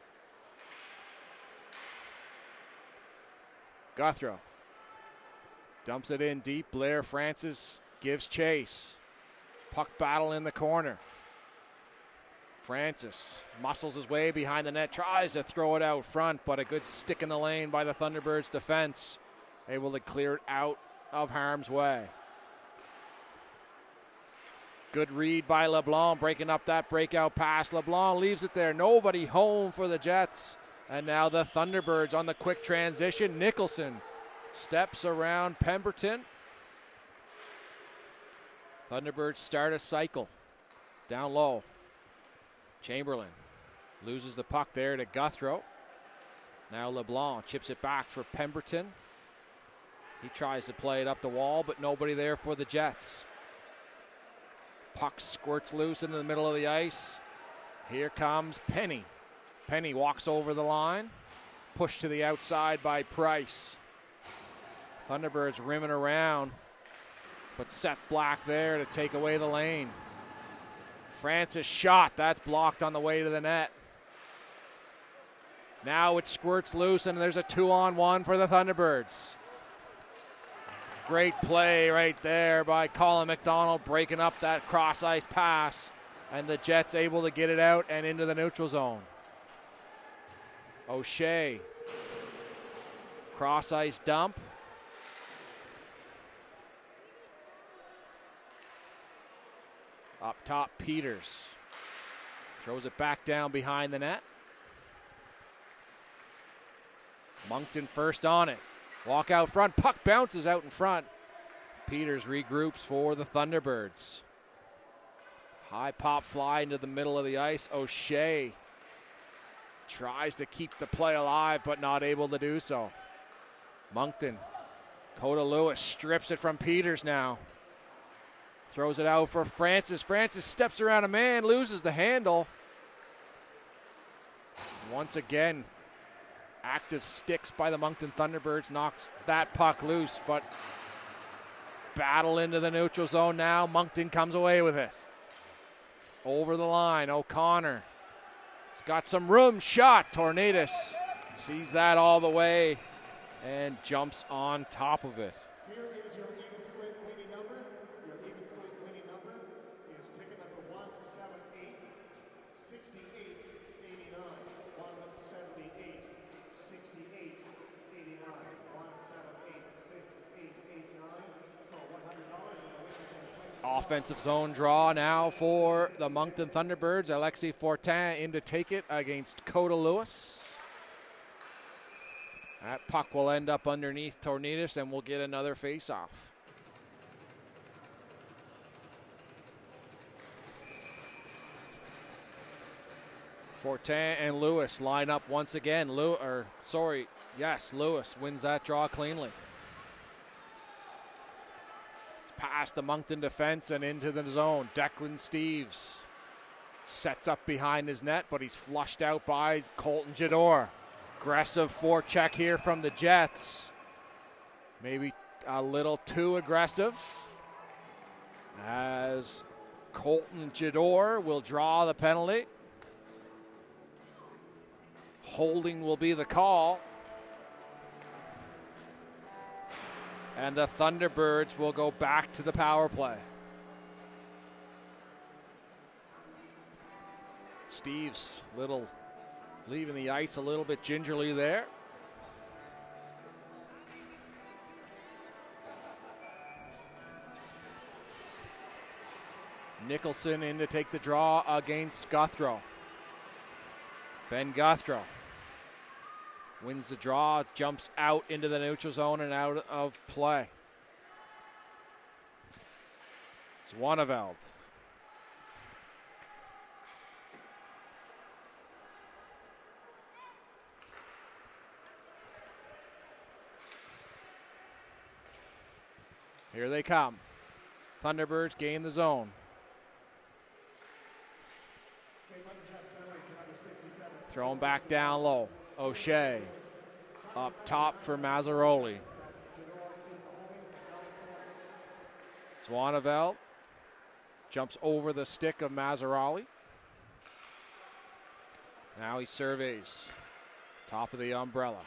Guthrow dumps it in deep. Blair Francis gives chase. Puck battle in the corner. Francis muscles his way behind the net, tries to throw it out front, but a good stick in the lane by the Thunderbirds defense. Able to clear it out of harm's way. Good read by LeBlanc, breaking up that breakout pass. LeBlanc leaves it there. Nobody home for the Jets. And now the Thunderbirds on the quick transition. Nicholson steps around Pemberton. Thunderbirds start a cycle. Down low. Chamberlain loses the puck there to Guthrow. Now LeBlanc chips it back for Pemberton. He tries to play it up the wall, but nobody there for the Jets. Puck squirts loose into the middle of the ice. Here comes Penny. Penny walks over the line. Pushed to the outside by Price. Thunderbirds rimming around, but Seth Black there to take away the lane. Francis shot. That's blocked on the way to the net. Now it squirts loose, and there's a 2-on-1 for the Thunderbirds. Great play right there by Colin McDonald, breaking up that cross-ice pass, and the Jets able to get it out and into the neutral zone. O'Shea. Cross-ice dump. Up top, Peters. Throws it back down behind the net. Moncton first on it. Walk out front. Puck bounces out in front. Peters regroups for the Thunderbirds. High pop fly into the middle of the ice. O'Shea tries to keep the play alive, but not able to do so. Moncton. Coda Lewis strips it from Peters now. Throws it out for Francis. Francis steps around a man, loses the handle. Once again, active sticks by the Moncton Thunderbirds knocks that puck loose, but battle into the neutral zone now. Moncton comes away with it. Over the line, O'Connor. He's got some room, shot. Tornidis sees that all the way and jumps on top of it. Here is your even split winning number. Your even split winning number is ticket number 178 68 89. 178 68 89. 178 68 89. For $100. Offensive zone draw now for the Moncton Thunderbirds. Alexis Fortin in to take it against Coda Lewis. That puck will end up underneath Tornidis, and we'll get another face-off. Fortin and Lewis line up once again. Lewis wins that draw cleanly. It's past the Moncton defense and into the zone. Declan Steeves sets up behind his net, but he's flushed out by Colton Jador. Aggressive forecheck here from the Jets. Maybe a little too aggressive, as Colton Jador will draw the penalty. Holding will be the call. And the Thunderbirds will go back to the power play. Steve's leaving the ice a little bit gingerly there. Nicholson in to take the draw against Guthrow. Ben Guthrow wins the draw, jumps out into the neutral zone and out of play. Zwaneveld. Here they come. Thunderbirds gain the zone. Thrown back down low. O'Shea up top for Mazzaroli. Zwaneveld jumps over the stick of Mazzaroli. Now he surveys. Top of the umbrella.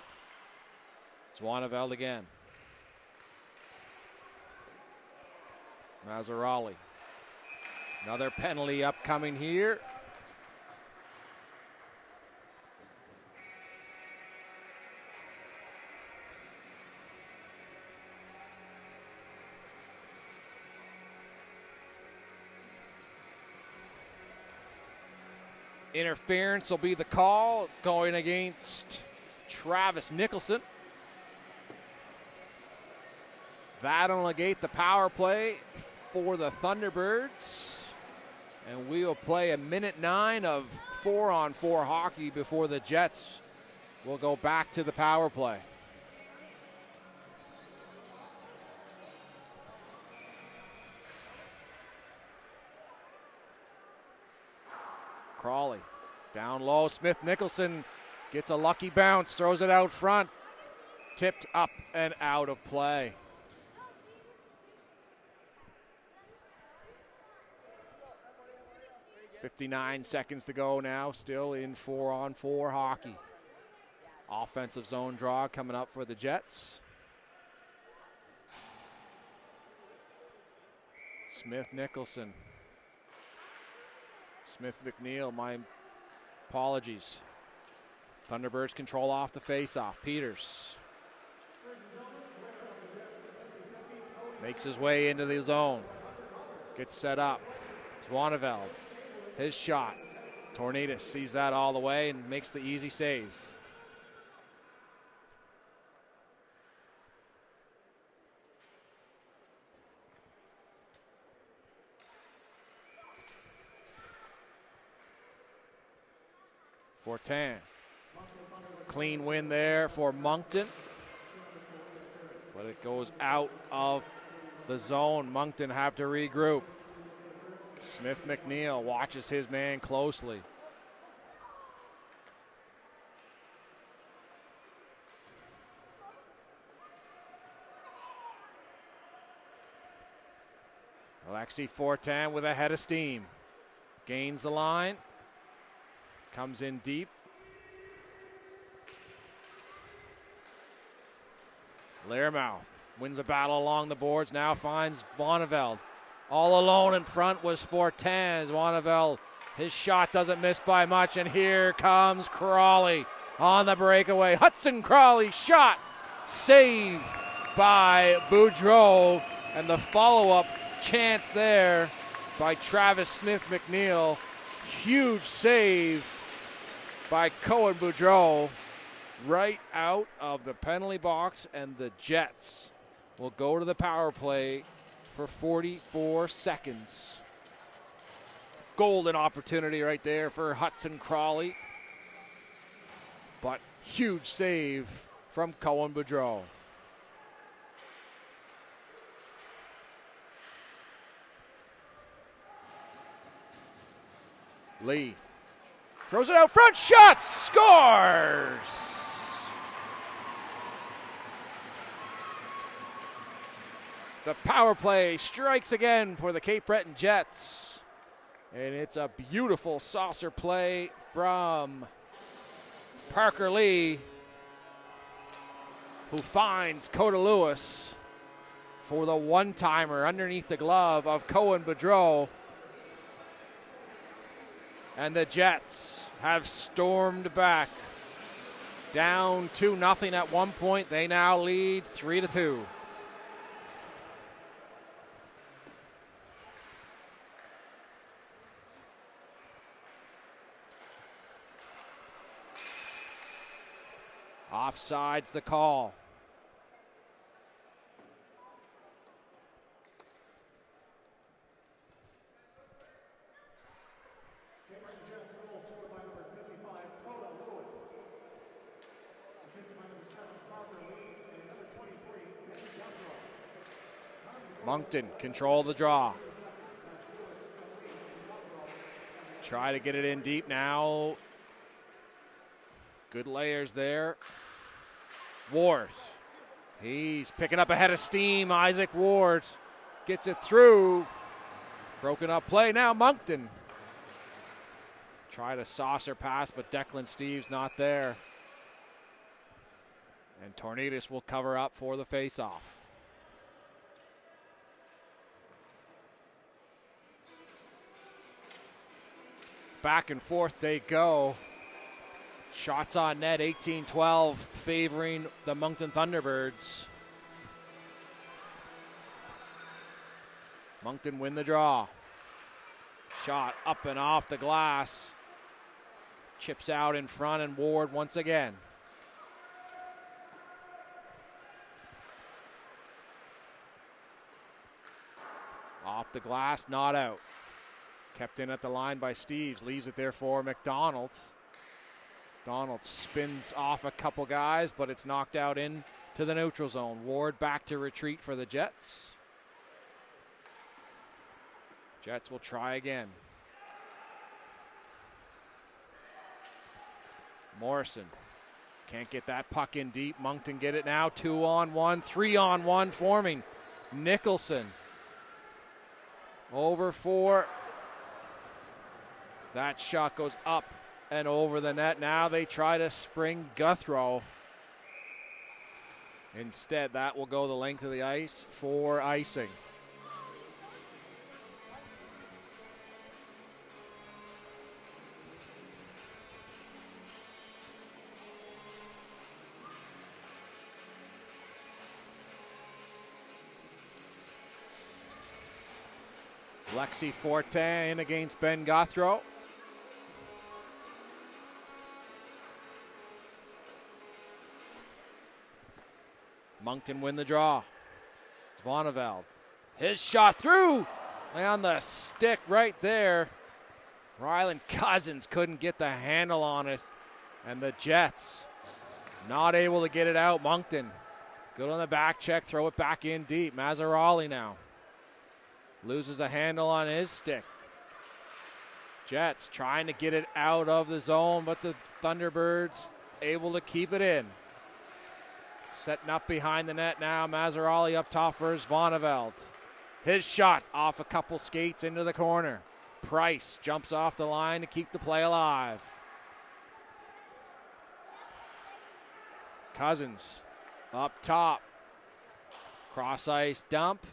Zwaneveld again. Mazzaroli. Another penalty upcoming here. Interference will be the call going against Travis Nicholson. That'll negate the power play for the Thunderbirds. And we will play a minute 9 of 4-on-4 hockey before the Jets will go back to the power play. Crawley down low. Smith Nicholson gets a lucky bounce, throws it out front. Tipped up and out of play. .59 seconds to go now, still in 4-on-4 hockey. Offensive zone draw coming up for the Jets. Smith Nicholson. Smith McNeil, my apologies. Thunderbirds control off the faceoff. Peters makes his way into the zone. Gets set up. Zwaneveld, his shot. Tornidis sees that all the way and makes the easy save. Fortin. Clean win there for Moncton. But it goes out of the zone. Moncton have to regroup. Smith McNeil watches his man closely. Alexi Fortin with a head of steam. Gains the line. Comes in deep. Learmouth wins a battle along the boards. Now finds Zwaneveld. All alone in front was Fortin. Zwaneveld, his shot doesn't miss by much. And here comes Crawley on the breakaway. Hudson Crawley shot. Save by Boudreau. And the follow-up chance there by Travis Smith McNeil. Huge save by Cohen Boudreau right out of the penalty box, and the Jets will go to the power play for 44 seconds. Golden opportunity right there for Hudson Crawley, but huge save from Cohen Boudreau. Lee throws it out front, shot, scores! The power play strikes again for the Cape Breton Jets. And it's a beautiful saucer play from Parker Lee, who finds Coda Lewis for the one-timer underneath the glove of Cohen Boudreau. And the Jets have stormed back. Down 2-0 at one point. They now lead 3-2. Offside's the call. Moncton control the draw. Try to get it in deep now. Good layers there. Ward. He's picking up a head of steam. Isaac Ward gets it through. Broken up play now. Moncton. Try to saucer pass, but Declan Steeves not there. And Tornidis will cover up for the faceoff. Back and forth they go. Shots on net, 18-12, favoring the Moncton Thunderbirds. Moncton win the draw. Shot up and off the glass. Chips out in front, and Ward once again. Off the glass, not out. Kept in at the line by Steeves, leaves it there for McDonald. Donald spins off a couple guys, but it's knocked out into the neutral zone. Ward back to retreat for the Jets. Jets will try again. Morrison can't get that puck in deep. Moncton get it now. 2-on-1, 3-on-1 forming. Nicholson over for. That shot goes up and over the net. Now they try to spring Guthrow. Instead, that will go the length of the ice for icing. Lexi Fortin in against Ben Guthrow. Moncton win the draw. Zvoneveld. His shot through. On the stick right there. Ryland Cousins couldn't get the handle on it. And the Jets not able to get it out. Moncton good on the back check. Throw it back in deep. Mazzarali now. Loses a handle on his stick. Jets trying to get it out of the zone, but the Thunderbirds able to keep it in. Setting up behind the net now. Mazzarali up top for Zvoneveld. His shot off a couple skates into the corner. Price jumps off the line to keep the play alive. Cousins up top. Cross ice dump.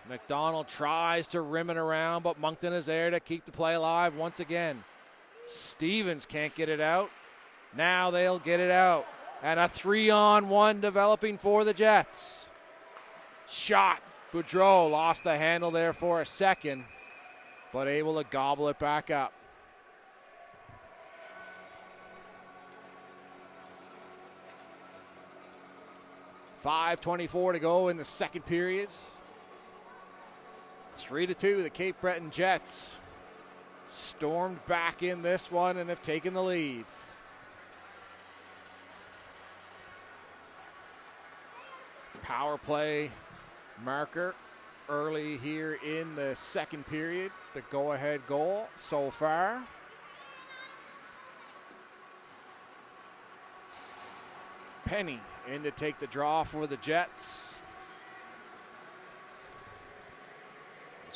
McDonald tries to rim it around, but Moncton is there to keep the play alive once again. Stevens can't get it out. Now they'll get it out. And a 3-on-1 developing for the Jets. Shot. Boudreau lost the handle there for a second, but able to gobble it back up. .5:24 to go in the second period. 3-2, the Cape Breton Jets stormed back in this one and have taken the lead. Power play marker early here in the second period. The go-ahead goal so far. Penny in to take the draw for the Jets.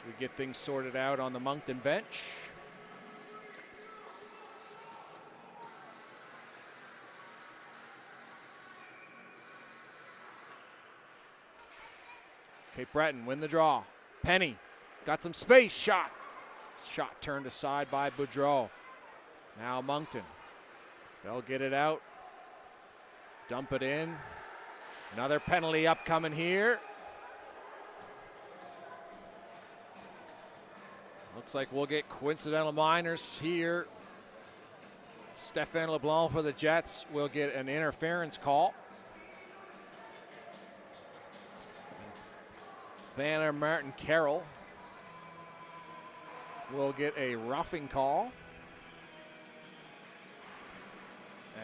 as we get things sorted out on the Moncton bench. Cape Breton win the draw. Penny got some space. Shot turned aside by Boudreau. Now Moncton. They'll get it out. Dump it in. Another penalty upcoming here. Looks like we'll get coincidental minors here. Stefan LeBlanc for the Jets will get an interference call. Vanner Martin Carroll will get a roughing call.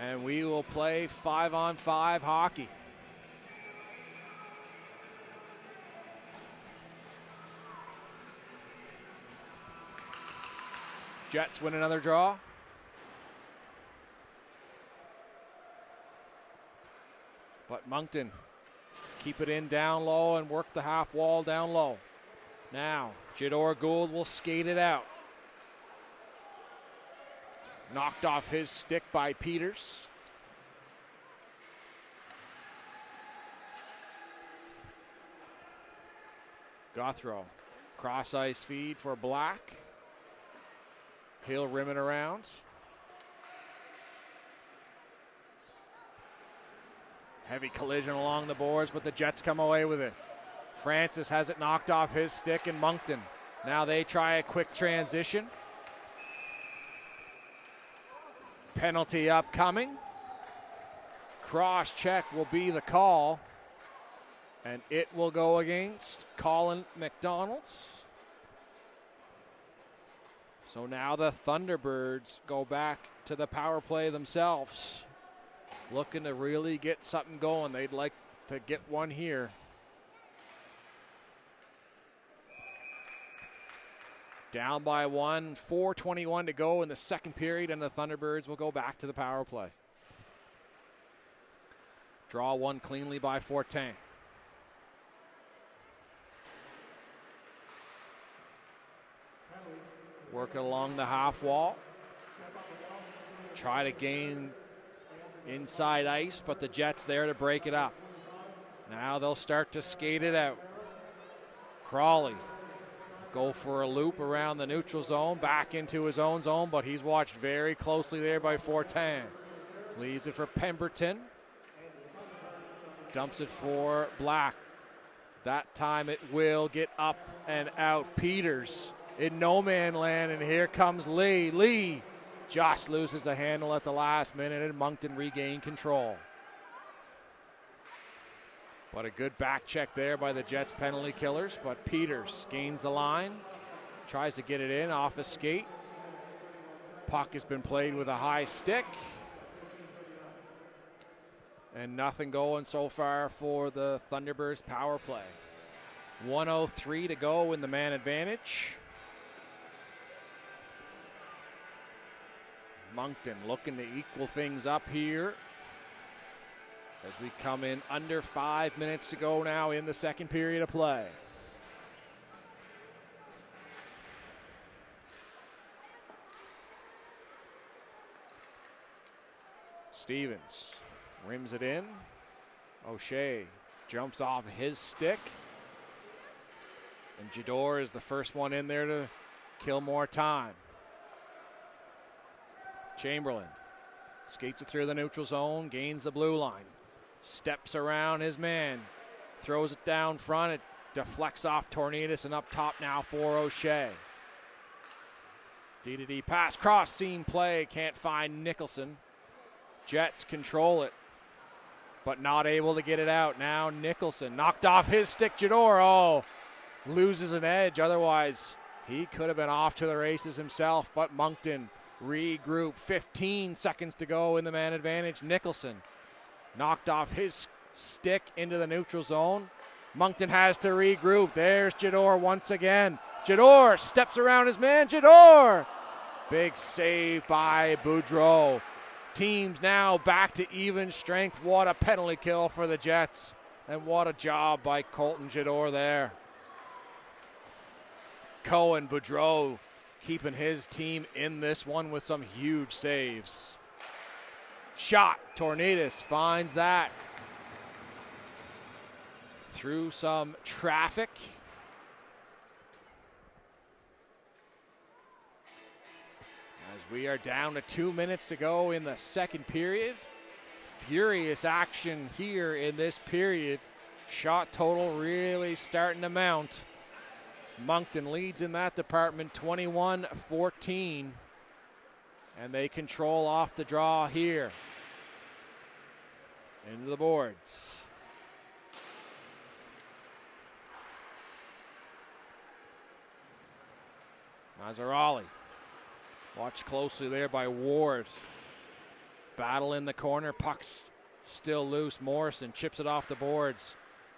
And we will play 5-on-5 hockey. Jets win another draw. But Moncton keep it in down low and work the half wall down low. Now, Jador Gould will skate it out. Knocked off his stick by Peters. Gothrow, cross ice feed for Black. He'll rim it around. Heavy collision along the boards, but the Jets come away with it. Francis has it knocked off his stick in Moncton. Now they try a quick transition. Penalty upcoming. Cross check will be the call. And it will go against Colin McDonald. So now the Thunderbirds go back to the power play themselves. Looking to really get something going. They'd like to get one here. Down by one, 4:21 to go in the second period, and the Thunderbirds will go back to the power play. Draw one cleanly by Fortin. Work it along the half wall. Try to gain inside ice, but the Jets there to break it up. Now they'll start to skate it out. Crawley go for a loop around the neutral zone, back into his own zone, but he's watched very closely there by Fortin. Leaves it for Pemberton. Dumps it for Black. That time it will get up and out. Peters in no man land, and here comes Lee. Lee just loses the handle at the last minute, and Moncton regain control. But a good back check there by the Jets penalty killers, but Peters gains the line, tries to get it in off his skate. Puck has been played with a high stick. And nothing going so far for the Thunderbirds power play. 1:03 to go in the man advantage. Moncton looking to equal things up here as we come in under 5 minutes to go now in the second period of play. Stevens rims it in. O'Shea jumps off his stick. And Jador is the first one in there to kill more time. Chamberlain skates it through the neutral zone, gains the blue line, steps around his man, throws it down front, it deflects off Tornidis, and up top now for O'Shea. D-to-D pass, cross seam play, can't find Nicholson. Jets control it, but not able to get it out. Now Nicholson knocked off his stick. Jador, loses an edge. Otherwise, he could have been off to the races himself, but Moncton regroup. 15 seconds to go in the man advantage. Nicholson knocked off his stick into the neutral zone. Moncton has to regroup. There's Jador once again. Jador steps around his man. Jador! Big save by Boudreau. Teams now back to even strength. What a penalty kill for the Jets. And what a job by Colton Jador there. Cohen. Boudreau keeping his team in this one with some huge saves. Shot. Tornidis finds that. Through some traffic. As we are down to 2 minutes to go in the second period. Furious action here in this period. Shot total really starting to mount. Moncton leads in that department 21-14. And they control off the draw here. Into the boards. Mazzarali. Watched closely there by Ward. Battle in the corner. Puck's still loose. Morrison chips it off the boards.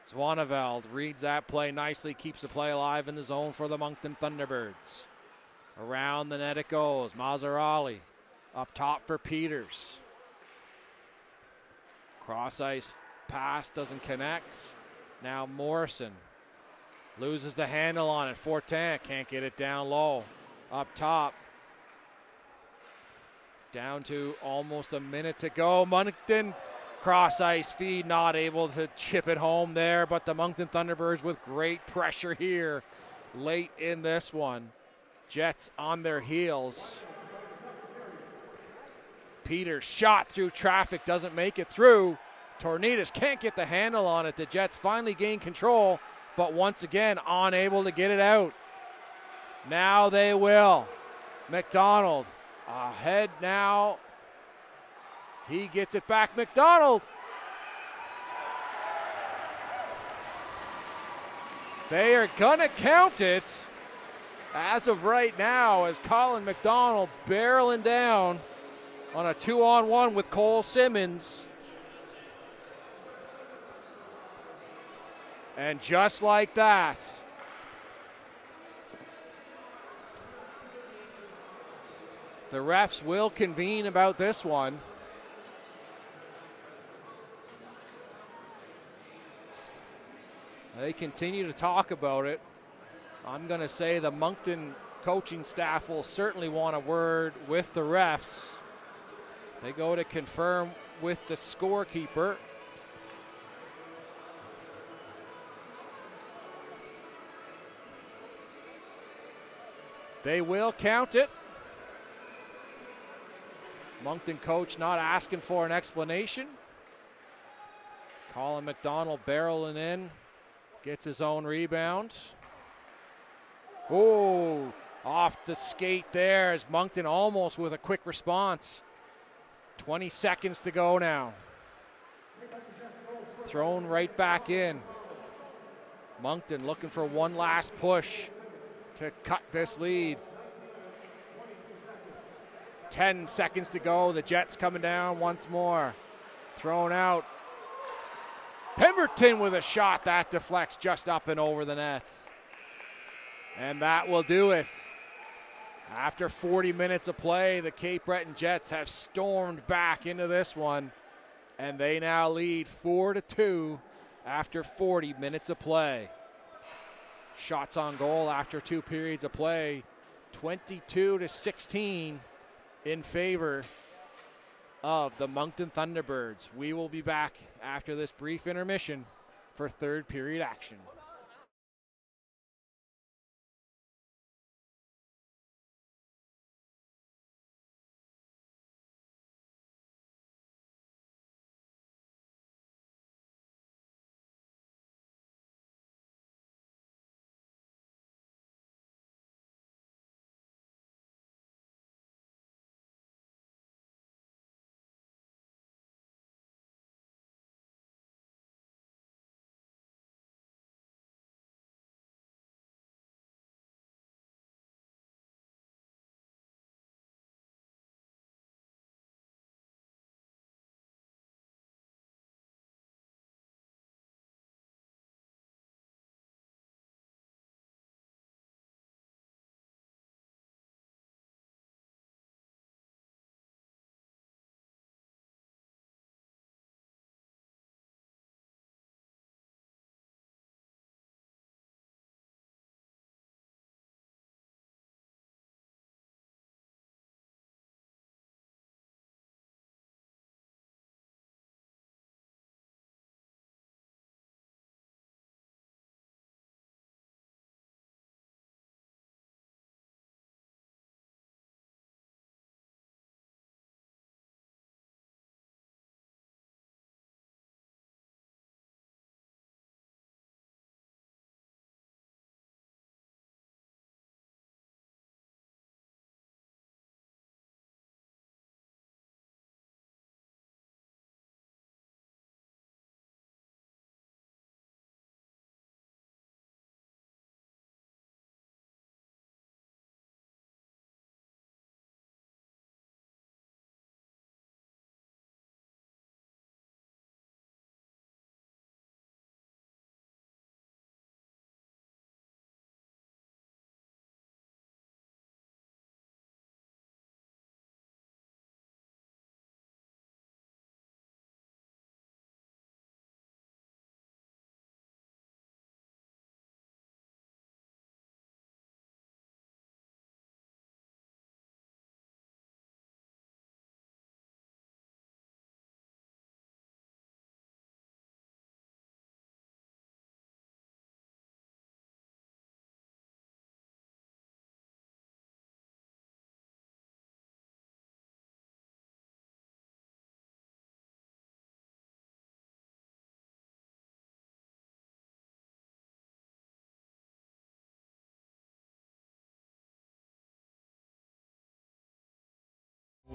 Zwaneveld reads that play nicely. Keeps the play alive in the zone for the Moncton Thunderbirds. Around the net it goes. Mazzarali up top for Peters. Cross ice pass doesn't connect. Now Morrison loses the handle on it. Fortin can't get it down low. Up top. Down to almost a minute to go. Moncton cross ice feed, not able to chip it home there, but the Moncton Thunderbirds with great pressure here late in this one. Jets on their heels. Peters shot through traffic, doesn't make it through. Tornidis can't get the handle on it. The Jets finally gain control, but once again unable to get it out. Now they will. McDonald ahead now. He gets it back. McDonald. They are going to count it as of right now as Colin McDonald barreling down on a 2-on-1 with Cole Simmons. And just like that, the refs will convene about this one. They continue to talk about it. I'm going to say the Moncton coaching staff will certainly want a word with the refs. They go to confirm with the scorekeeper. They will count it. Moncton coach not asking for an explanation. Colin McDonald barreling in. Gets his own rebound. Oh, off the skate there as Moncton almost with a quick response. 20 seconds to go now. Thrown right back in. Moncton looking for one last push to cut this lead. 10 seconds to go. The Jets coming down once more. Thrown out. Pemberton with a shot that deflects just up and over the net. And that will do it. After 40 minutes of play, the Cape Breton Jets have stormed back into this one. And they now lead 4-2 after 40 minutes of play. Shots on goal after 2 periods of play. 22-16 in favor of the Moncton Thunderbirds. We will be back after this brief intermission for third period action.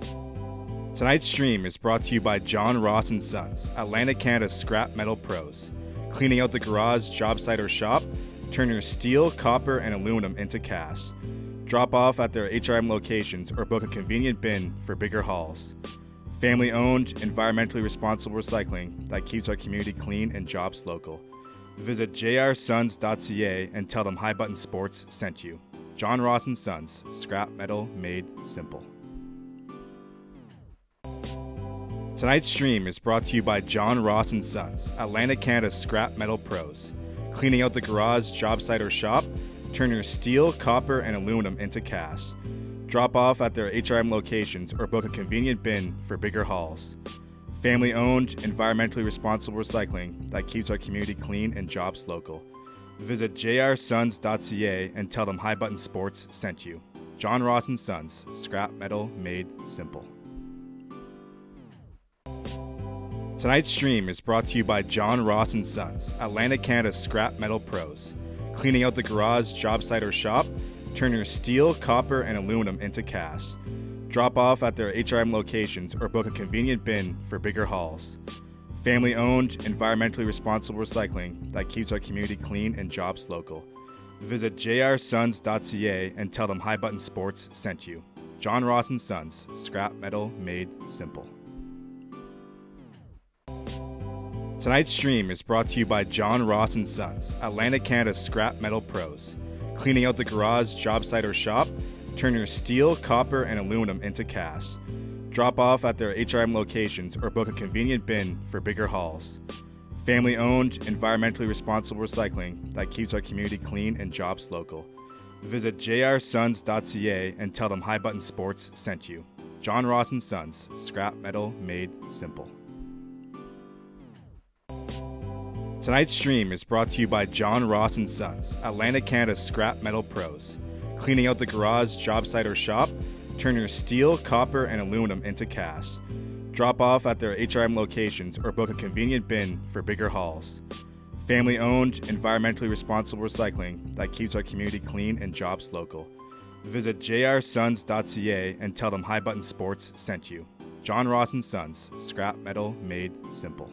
Tonight's stream is brought to you by John Ross and Sons, Atlantic Canada's scrap metal pros. Cleaning out the garage, job site, or shop, turn your steel, copper, and aluminum into cash. Drop off at their HRM locations or book a convenient bin for bigger hauls. Family owned, environmentally responsible recycling that keeps our community clean and jobs local. Visit jrsons.ca and tell them High Button Sports sent you. John Ross and Sons, scrap metal made simple. Tonight's stream is brought to you by John Ross and Sons, Atlantic Canada's scrap metal pros. Cleaning out the garage, job site, or shop, turn your steel, copper, and aluminum into cash. Drop off at their HRM locations or book a convenient bin for bigger hauls. Family owned, environmentally responsible recycling that keeps our community clean and jobs local. Visit jrsons.ca and tell them High Button Sports sent you. John Ross and Sons, scrap metal made simple. Tonight's stream is brought to you by John Ross and Sons, Atlantic Canada's scrap metal pros. Cleaning out the garage, job site, or shop, turn your steel, copper, and aluminum into cash. Drop off at their HRM locations or book a convenient bin for bigger hauls. Family owned, environmentally responsible recycling that keeps our community clean and jobs local. Visit jrsons.ca and tell them High Button Sports sent you. John Ross and Sons, scrap metal made simple. Tonight's stream is brought to you by John Ross and Sons, Atlantic Canada's scrap metal pros. Cleaning out the garage, job site, or shop, turn your steel, copper, and aluminum into cash. Drop off at their HRM locations or book a convenient bin for bigger hauls. Family owned, environmentally responsible recycling that keeps our community clean and jobs local. Visit jrsons.ca and tell them High Button Sports sent you. John Ross and Sons, scrap metal made simple. Tonight's stream is brought to you by John Ross and Sons, Atlantic Canada's scrap metal pros. Cleaning out the garage, job site, or shop, turn your steel, copper, and aluminum into cash. Drop off at their HRM locations or book a convenient bin for bigger hauls. Family owned, environmentally responsible recycling that keeps our community clean and jobs local. Visit jrsons.ca and tell them High Button Sports sent you. John Ross and Sons, scrap metal made simple.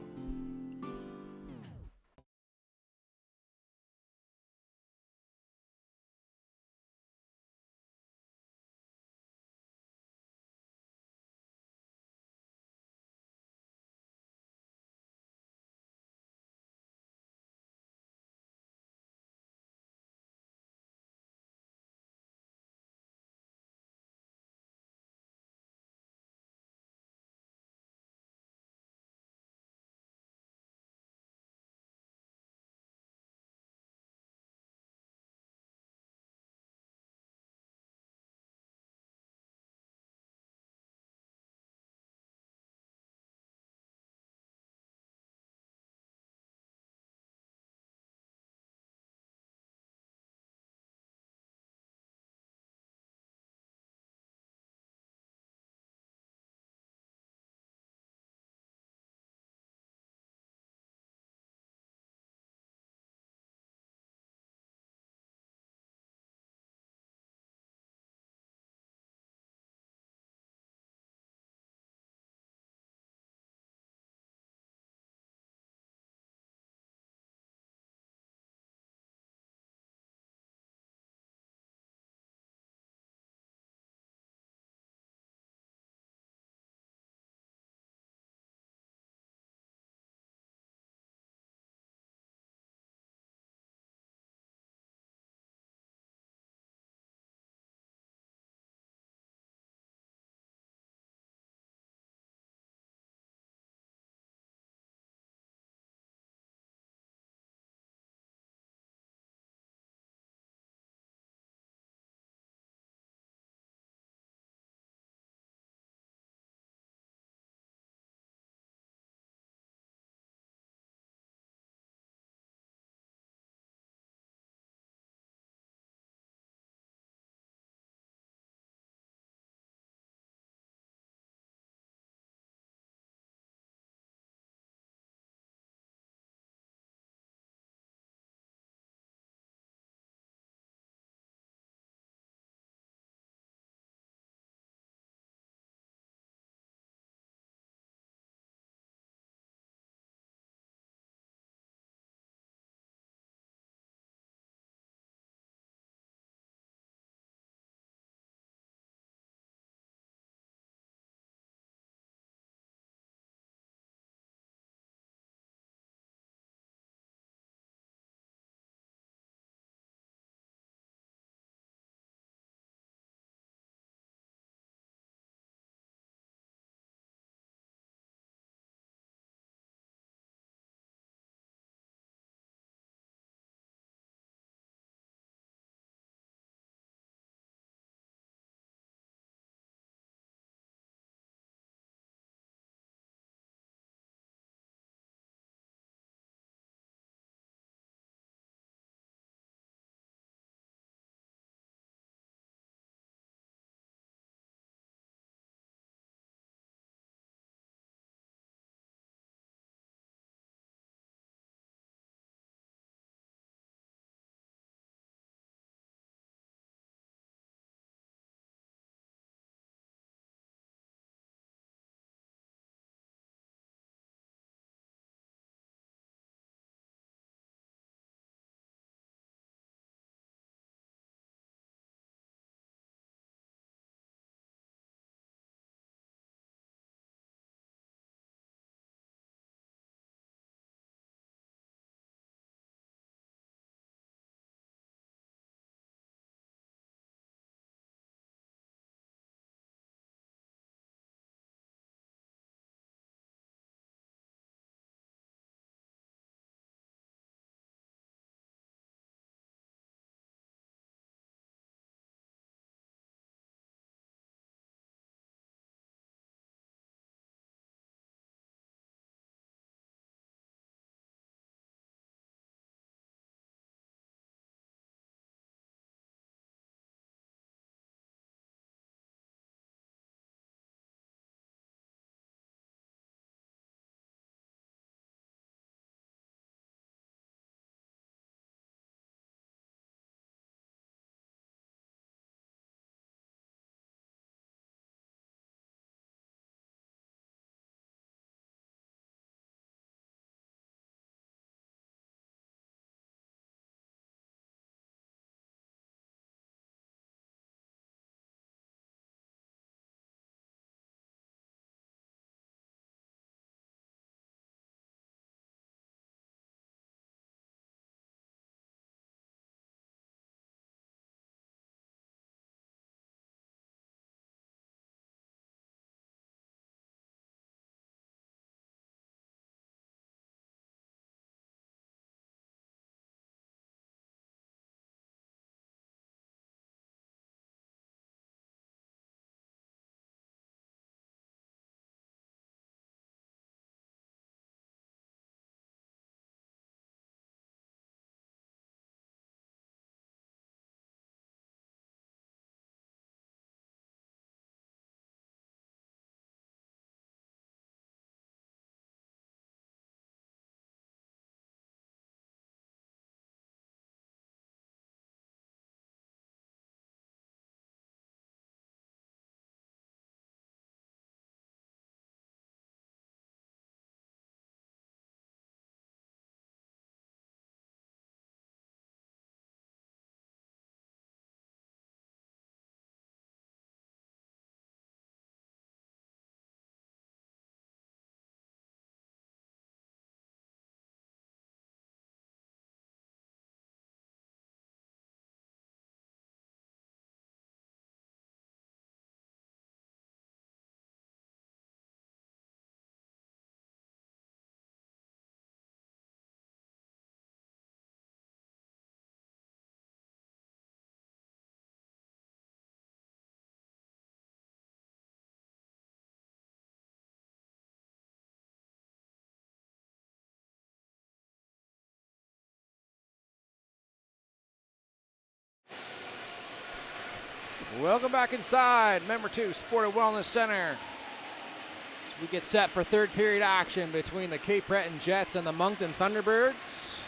Welcome back inside Member 2 Sport and Wellness Center. As we get set for third period action between the Cape Breton Jets and the Moncton Thunderbirds.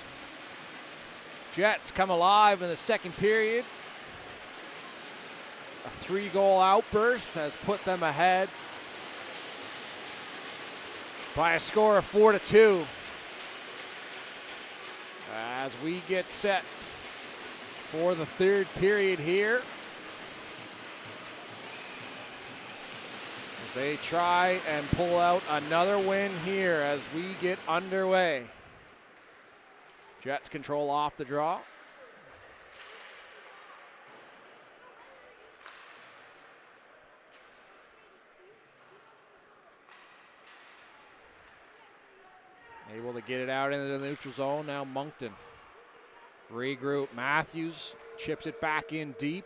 Jets come alive in the second period. A 3-goal outburst has put them ahead by a score of 4-2. As we get set for the third period here, as they try and pull out another win here as we get underway. Jets control off the draw. Able to get it out into the neutral zone. Now Moncton regroup. Matthews chips it back in deep.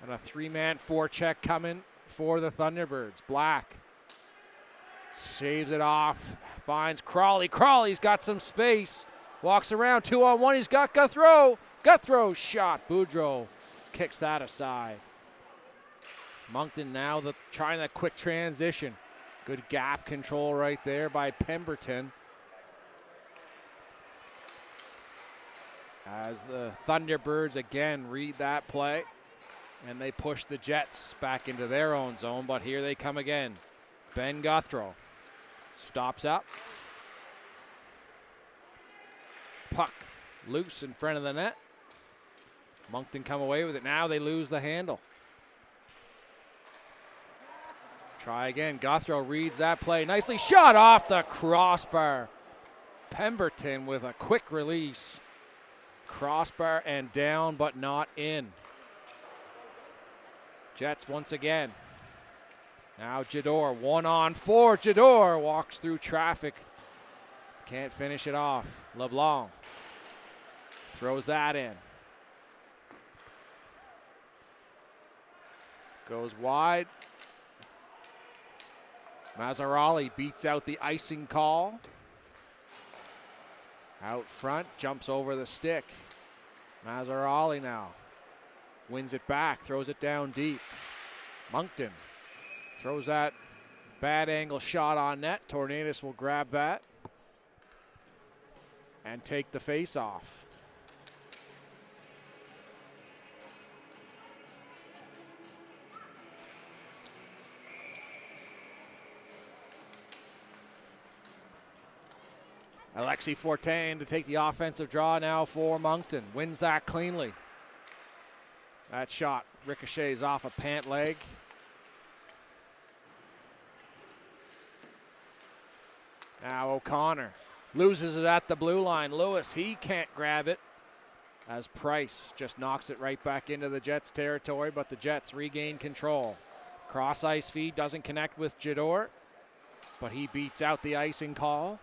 And a 3-man forecheck coming for the Thunderbirds. Black saves it off. Finds Crawley. Crawley's got some space. Walks around 2-on-1. He's got Guthrow. Guthrow's shot. Boudreau kicks that aside. Moncton now trying that quick transition. Good gap control right there by Pemberton. As the Thunderbirds again read that play, and they push the Jets back into their own zone, but here they come again. Ben Guthrow stops up. Puck loose in front of the net. Moncton come away with it. Now they lose the handle. Try again. Guthrow reads that play. Nicely shot off the crossbar. Pemberton with a quick release. Crossbar and down, but not in. Jets once again. Now Jador, 1-on-4. Jador walks through traffic. Can't finish it off. LeBlanc throws that in. Goes wide. Mazzarali beats out the icing call. Out front, jumps over the stick. Mazzarali now wins it back, throws it down deep. Moncton throws that bad angle shot on net. Tornadus will grab that and take the face off. Alexi Fortin to take the offensive draw now for Moncton. Wins that cleanly. That shot ricochets off a pant leg. Now O'Connor loses it at the blue line. Lewis, he can't grab it as Price just knocks it right back into the Jets territory, but the Jets regain control. Cross ice feed doesn't connect with Jador, but he beats out the icing call.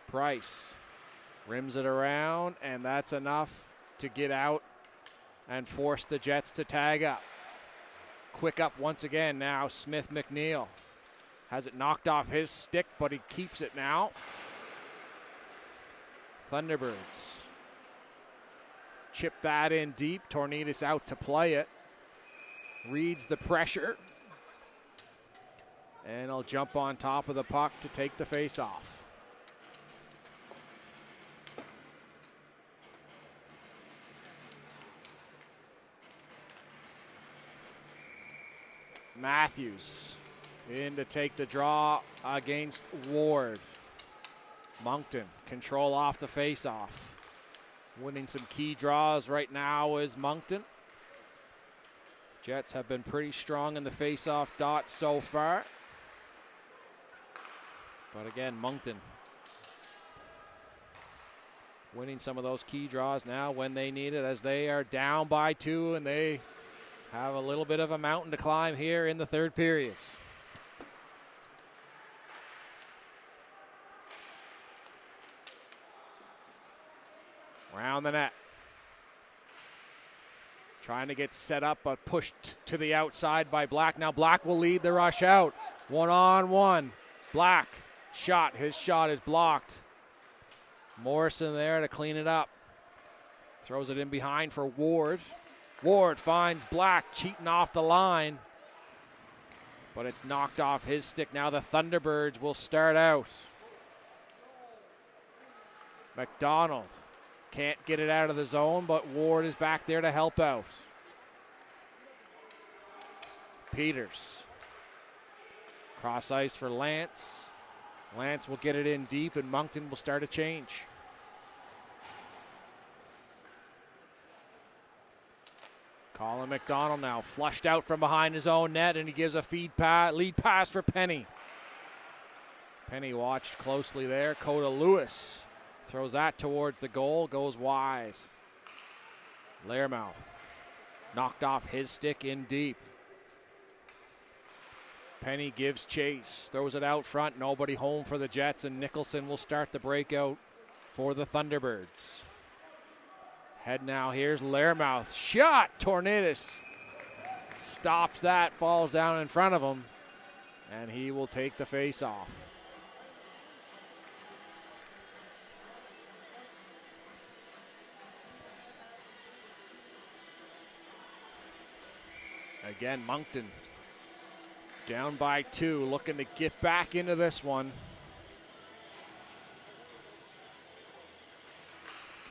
Price rims it around, and that's enough to get out and force the Jets to tag up. Quick up once again now, Smith McNeil. Has it knocked off his stick, but he keeps it now. Thunderbirds chip that in deep. Tornadus out to play it. Reads the pressure. And he'll jump on top of the puck to take the face off. Matthews in to take the draw against Ward. Moncton control off the face-off. Winning some key draws right now is Moncton. Jets have been pretty strong in the face-off dot so far. But again, Moncton winning some of those key draws now when they need it, as they are down by 2 and they have a little bit of a mountain to climb here in the third period. Around the net. Trying to get set up, but pushed to the outside by Black. Now Black will lead the rush out. 1-on-1. Black shot. His shot is blocked. Morrison there to clean it up. Throws it in behind for Ward. Ward finds Black cheating off the line, but it's knocked off his stick. Now the Thunderbirds will start out. McDonald can't get it out of the zone, but Ward is back there to help out. Peters. Cross ice for Lance. Lance will get it in deep, and Moncton will start a change. Colin McDonald now flushed out from behind his own net, and he gives a lead pass for Penny. Penny watched closely there. Coda Lewis throws that towards the goal, goes wide. Learmouth knocked off his stick in deep. Penny gives chase, throws it out front, nobody home for the Jets, and Nicholson will start the breakout for the Thunderbirds. Head now, here's Learmouth. Shot! Tornidis stops that, falls down in front of him, and he will take the face off. Again, Moncton down by 2, looking to get back into this one.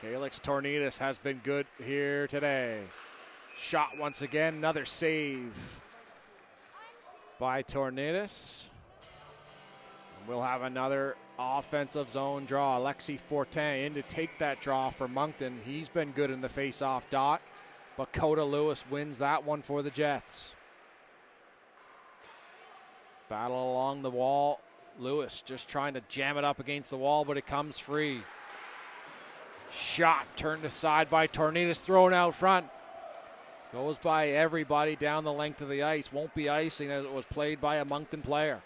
Calix Tornidis has been good here today. Shot once again, another save by Tornidis. We'll have another offensive zone draw. Alexi Fortin in to take that draw for Moncton. He's been good in the face-off dot, but Coda Lewis wins that one for the Jets. Battle along the wall. Lewis just trying to jam it up against the wall, but it comes free. Shot turned aside by Tornidis, thrown out front. Goes by everybody down the length of the ice. Won't be icing as it was played by a Moncton player.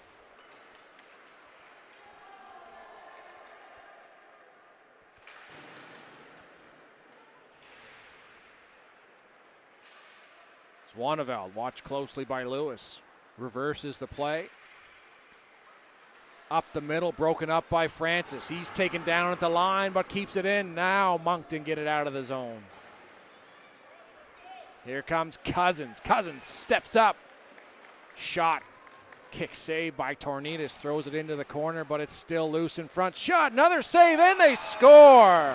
Swaneveld, watched closely by Lewis. Reverses the play. Up the middle, broken up by Francis. He's taken down at the line, but keeps it in. Now Moncton get it out of the zone. Here comes Cousins. Cousins steps up. Shot. Kick save by Tornidis. Throws it into the corner, but it's still loose in front. Shot, another save, and they score!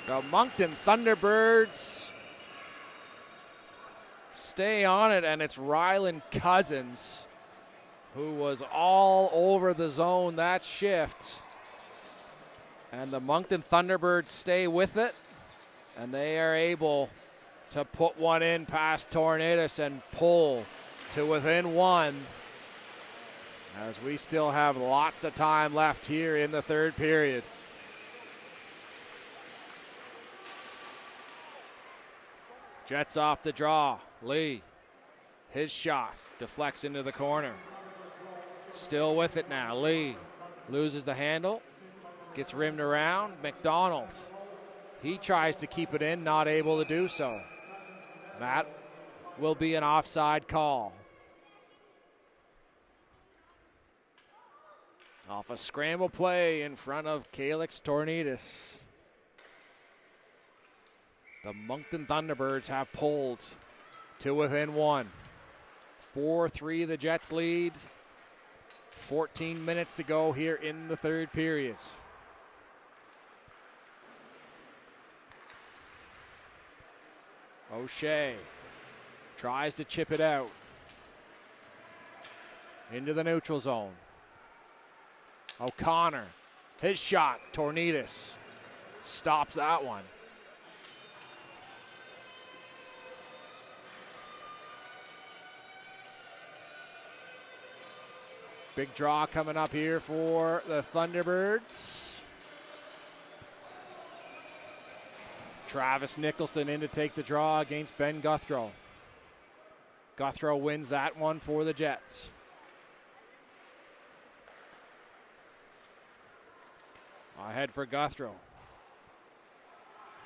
The Moncton Thunderbirds stay on it, and it's Rylan Cousins who was all over the zone that shift. And the Moncton Thunderbirds stay with it, and they are able to put one in past Tornidis and pull to within 1, as we still have lots of time left here in the third period. Jets off the draw. Lee, his shot, deflects into the corner. Still with it now. Lee loses the handle, gets rimmed around. McDonald, he tries to keep it in, not able to do so. That will be an offside call. Off a scramble play in front of Calix Tornidis. The Moncton Thunderbirds have pulled to within 1. 4-3 the Jets lead. 14 minutes to go here in the third period. O'Shea tries to chip it out into the neutral zone. O'Connor, his shot, Tornidis stops that one. Big draw coming up here for the Thunderbirds. Travis Nicholson in to take the draw against Ben Guthrow. Guthrow wins that one for the Jets. Ahead for Guthrow.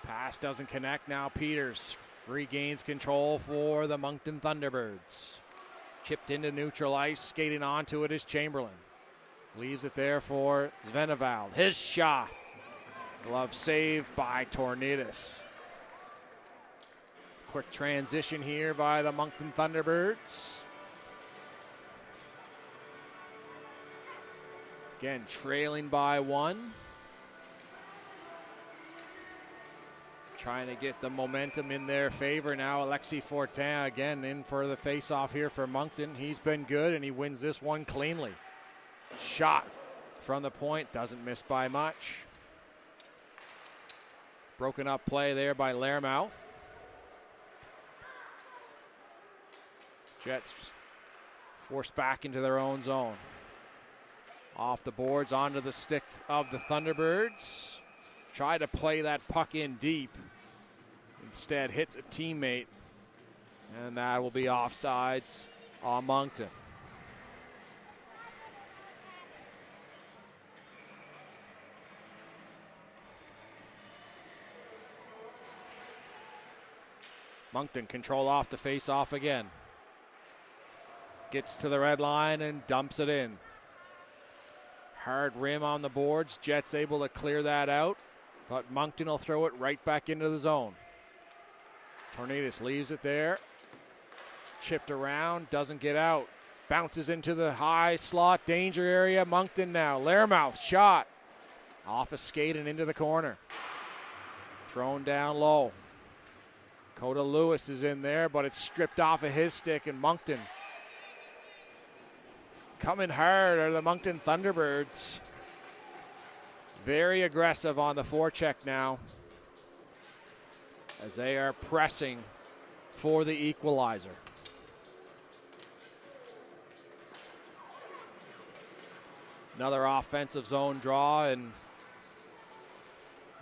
Pass doesn't connect. Now Peters regains control for the Moncton Thunderbirds. Chipped into neutral ice, skating onto it is Chamberlain. Leaves it there for Svenevald. His shot Glove saved by Tornidis. Quick transition here by the Moncton Thunderbirds. Again, trailing by 1. Trying to get the momentum in their favor now. Alexis Fortin again in for the face-off here for Moncton. He's been good, and he wins this one cleanly. Shot from the point, doesn't miss by much. Broken up play there by Learmouth. Jets forced back into their own zone. Off the boards, onto the stick of the Thunderbirds. Try to play that puck in deep. Instead hits a teammate. And that will be offsides on Moncton. Moncton control off the face-off again. Gets to the red line and dumps it in. Hard rim on the boards. Jets able to clear that out, but Moncton will throw it right back into the zone. Tornidis leaves it there. Chipped around, doesn't get out. Bounces into the high slot danger area. Moncton now. Learmouth shot. Off a skate and into the corner. Thrown down low. Coda Lewis is in there, but it's stripped off of his stick, and Moncton coming hard are the Moncton Thunderbirds. Very aggressive on the forecheck now as they are pressing for the equalizer. Another offensive zone draw, and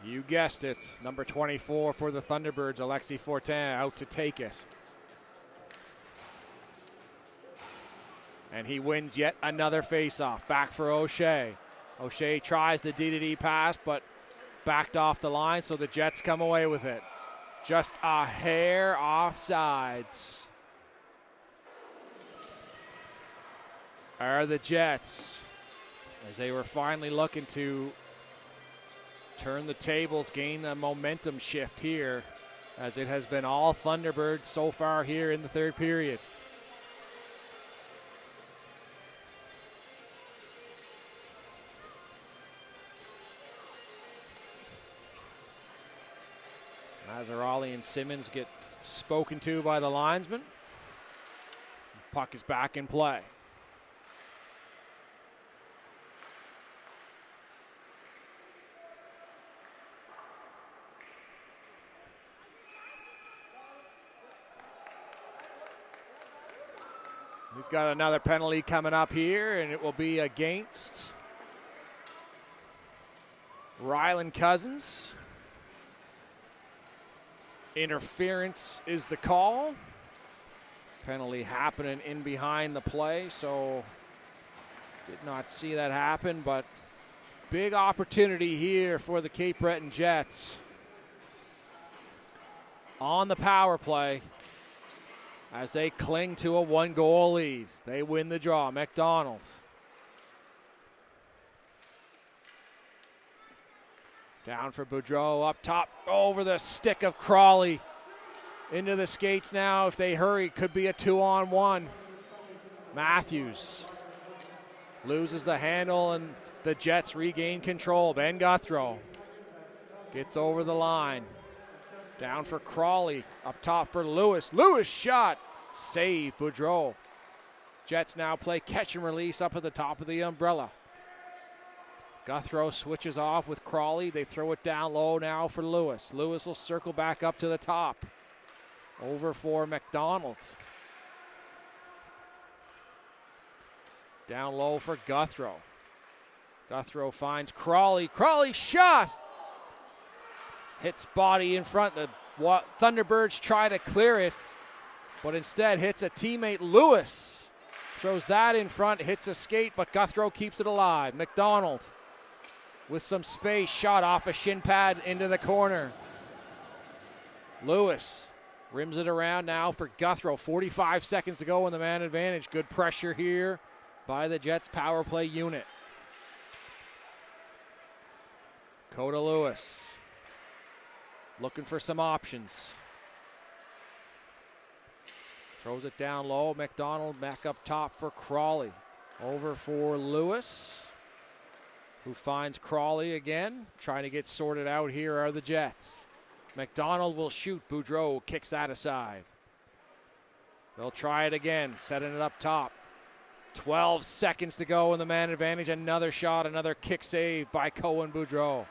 you guessed it, number 24 for the Thunderbirds, Alexis Fortin, out to take it. And he wins yet another faceoff. Back for O'Shea. O'Shea tries the D-to-D pass, but backed off the line, so the Jets come away with it. Just a hair offsides are the Jets, as they were finally looking to turn the tables, gain a momentum shift here, as it has been all Thunderbirds so far here in the third period. Mazzarali and Simmons get spoken to by the linesman. Puck is back in play. We've got another penalty coming up here, and it will be against Ryland Cousins. Interference is the call. Penalty happening in behind the play, so did not see that happen, but big opportunity here for the Cape Breton Jets on the power play as they cling to a 1-goal lead. They win the draw. McDonald. Down for Boudreau, up top, over the stick of Crawley. Into the skates now. If they hurry, could be a 2-on-1. Matthews loses the handle, and the Jets regain control. Ben Guthrow gets over the line. Down for Crawley, up top for Lewis. Lewis shot, save Boudreau. Jets now play catch and release up at the top of the umbrella. Guthrow switches off with Crawley. They throw it down low now for Lewis. Lewis will circle back up to the top. Over for McDonald. Down low for Guthrow. Guthrow finds Crawley. Crawley shot! Hits body in front. The Thunderbirds try to clear it, but instead hits a teammate. Lewis throws that in front, hits a skate, but Guthrow keeps it alive. McDonald with some space, shot off a shin pad into the corner. Lewis rims it around now for Guthrow. 45 seconds to go in the man advantage. Good pressure here by the Jets power play unit. Coda Lewis looking for some options. Throws it down low. McDonald back up top for Crawley. Over for Lewis, who finds Crawley again. Trying to get sorted out here are the Jets. McDonald will shoot. Boudreau kicks that aside. They'll try it again, setting it up top. 12 seconds to go in the man advantage. Another shot, another kick save by Cohen Boudreau.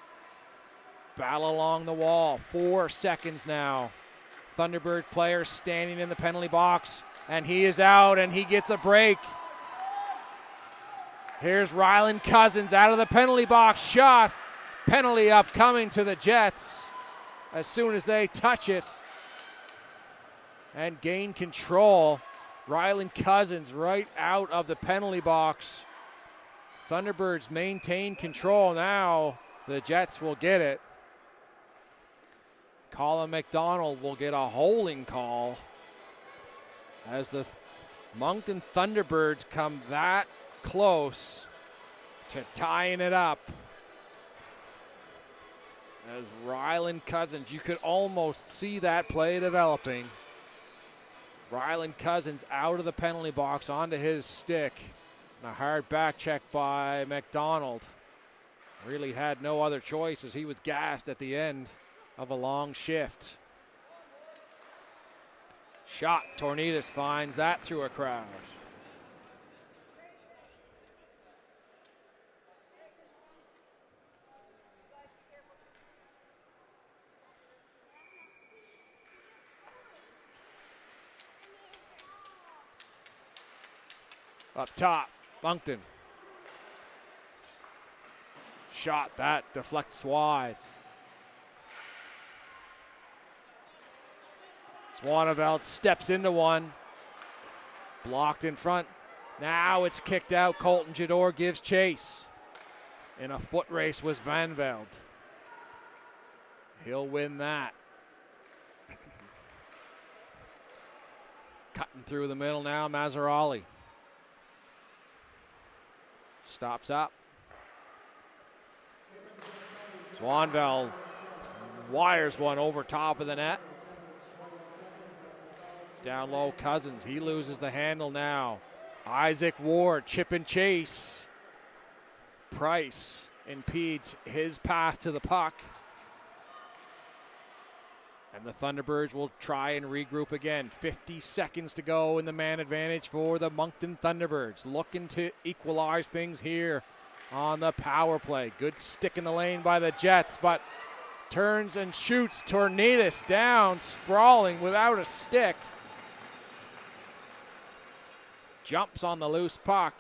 Battle along the wall. 4 seconds now. Thunderbird player standing in the penalty box, and he is out, and he gets a break. Here's Ryland Cousins out of the penalty box. Shot. Penalty upcoming to the Jets as soon as they touch it and gain control. Ryland Cousins right out of the penalty box. Thunderbirds maintain control now. The Jets will get it. Colin McDonald will get a holding call as the Moncton Thunderbirds come that close to tying it up. As Ryland Cousins, you could almost see that play developing. Ryland Cousins out of the penalty box onto his stick. And a hard back check by McDonald. Really had no other choice as he was gassed at the end of a long shift. Shot. Tornidas finds that through a crowd. Up top, Moncton. Shot that deflects wide. Swaneveld steps into one. Blocked in front. Now it's kicked out. Colton Jador gives chase. In a foot race was Van Velde. He'll win that. Cutting through the middle now, Mazzarali. Stops up. Swanveld wires one over top of the net. Down low, Cousins. He loses the handle now. Isaac Ward, chip and chase. Price impedes his path to the puck. And the Thunderbirds will try and regroup again. 50 seconds to go in the man advantage for the Moncton Thunderbirds. Looking to equalize things here on the power play. Good stick in the lane by the Jets, but turns and shoots. Tornadus down, sprawling without a stick. Jumps on the loose puck.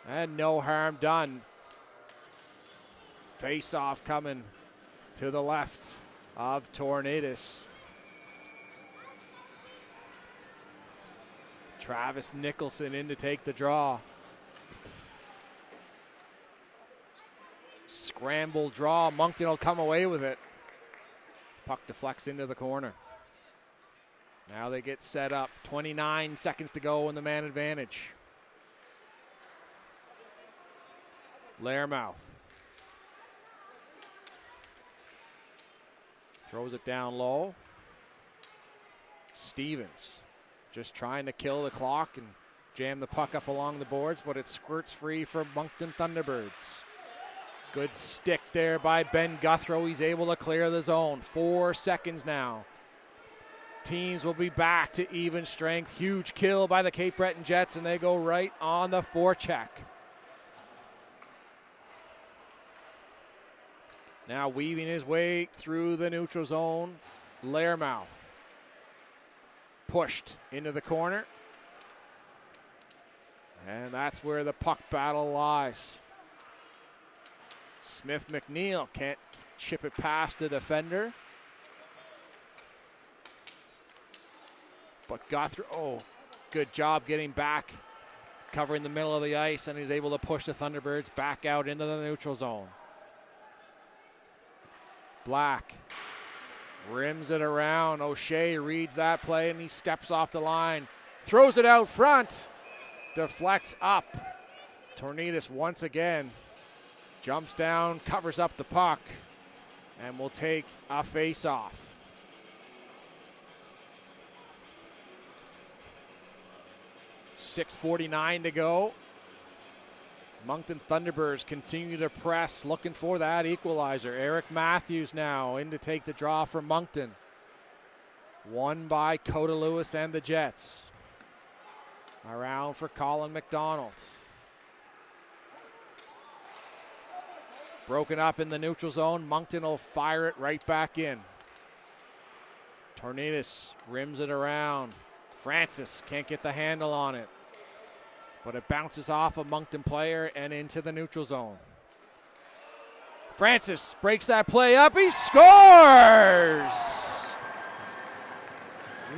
And no harm done. Face-off coming to the left of Tornadus. Travis Nicholson in to take the draw. Scramble draw. Moncton will come away with it. Puck deflects into the corner. Now they get set up. 29 seconds to go in the man advantage. Lairmouth throws it down low. Stevens just trying to kill the clock and jam the puck up along the boards, but it squirts free for Moncton Thunderbirds. Good stick there by Ben Guthrow. He's able to clear the zone. 4 seconds now. Teams will be back to even strength. Huge kill by the Cape Breton Jets, and they go right on the forecheck. Now weaving his way through the neutral zone, Lairmouth. Pushed into the corner. And that's where the puck battle lies. Smith McNeil can't chip it past the defender. But Guthrow, good job getting back, covering the middle of the ice, and he's able to push the Thunderbirds back out into the neutral zone. Black rims it around. O'Shea reads that play, and he steps off the line. Throws it out front. Deflects up. Tornadus once again Jumps down, covers up the puck, and will take a face-off. .6:49 to go. Moncton Thunderbirds continue to press, looking for that equalizer. Eric Matthews now in to take the draw for Moncton. Won by Coda Lewis and the Jets. Around for Colin McDonald. Broken up in the neutral zone. Moncton will fire it right back in. Tornadis rims it around. Francis can't get the handle on it, but it bounces off a Moncton player and into the neutral zone. Francis breaks that play up. He scores!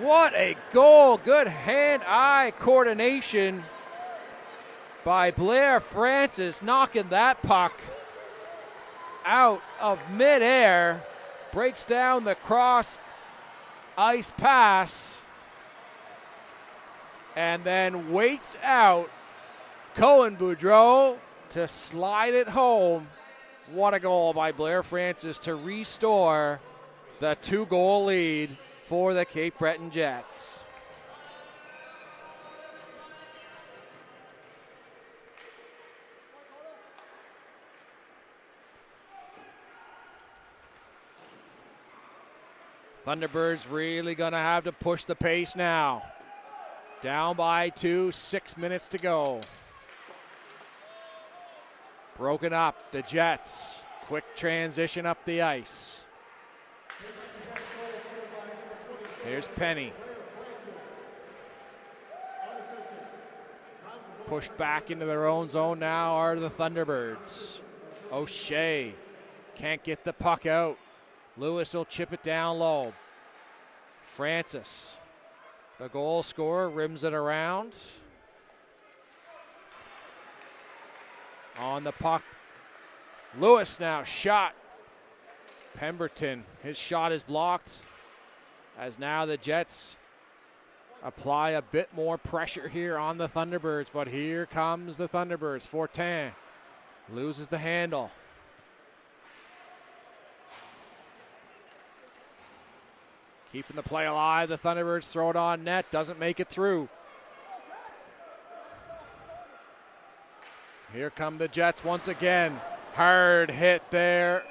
What a goal. Good hand-eye coordination by Blair Francis, knocking that puck out of midair. Breaks down the cross ice pass and then waits out Cohen Boudreau to slide it home. What a goal by Blair Francis to restore the 2-goal lead for the Cape Breton Jets. Thunderbirds really going to have to push the pace now. Down by 2, 6 minutes to go. Broken up, the Jets. Quick transition up the ice. Here's Penny. Pushed back into their own zone now are the Thunderbirds. O'Shea can't get the puck out. Lewis will chip it down low. Francis, the goal scorer, rims it around. On the puck. Lewis now shot. Pemberton, his shot is blocked, as now the Jets apply a bit more pressure here on the Thunderbirds, but here comes the Thunderbirds. Fortin loses the handle. Keeping the play alive, the Thunderbirds throw it on net, doesn't make it through. Here come the Jets once again. Hard hit there.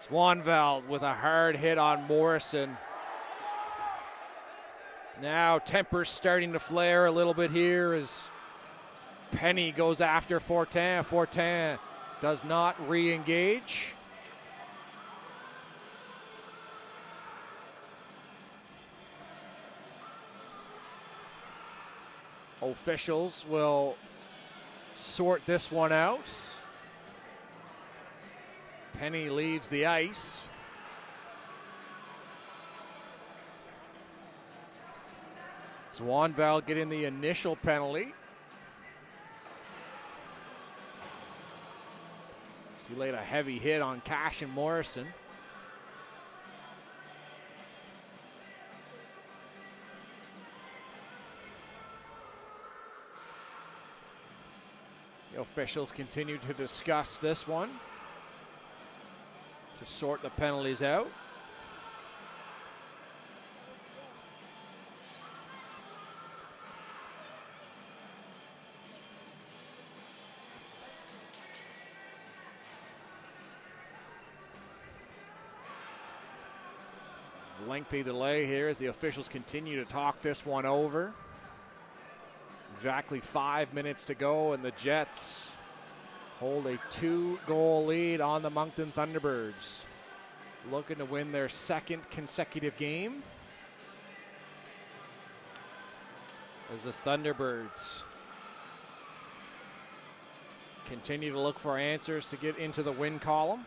Swanveld with a hard hit on Morrison. Now tempers starting to flare a little bit here as Penny goes after Fortin. Fortin does not re-engage. Officials will sort this one out. Penny leaves the ice. Swanveld getting the initial penalty. He laid a heavy hit on Cash and Morrison. The officials continue to discuss this one to sort the penalties out. Lengthy delay here as the officials continue to talk this one over. Exactly 5 minutes to go, and the Jets hold a 2-goal lead on the Moncton Thunderbirds. Looking to win their second consecutive game. As the Thunderbirds continue to look for answers to get into the win column.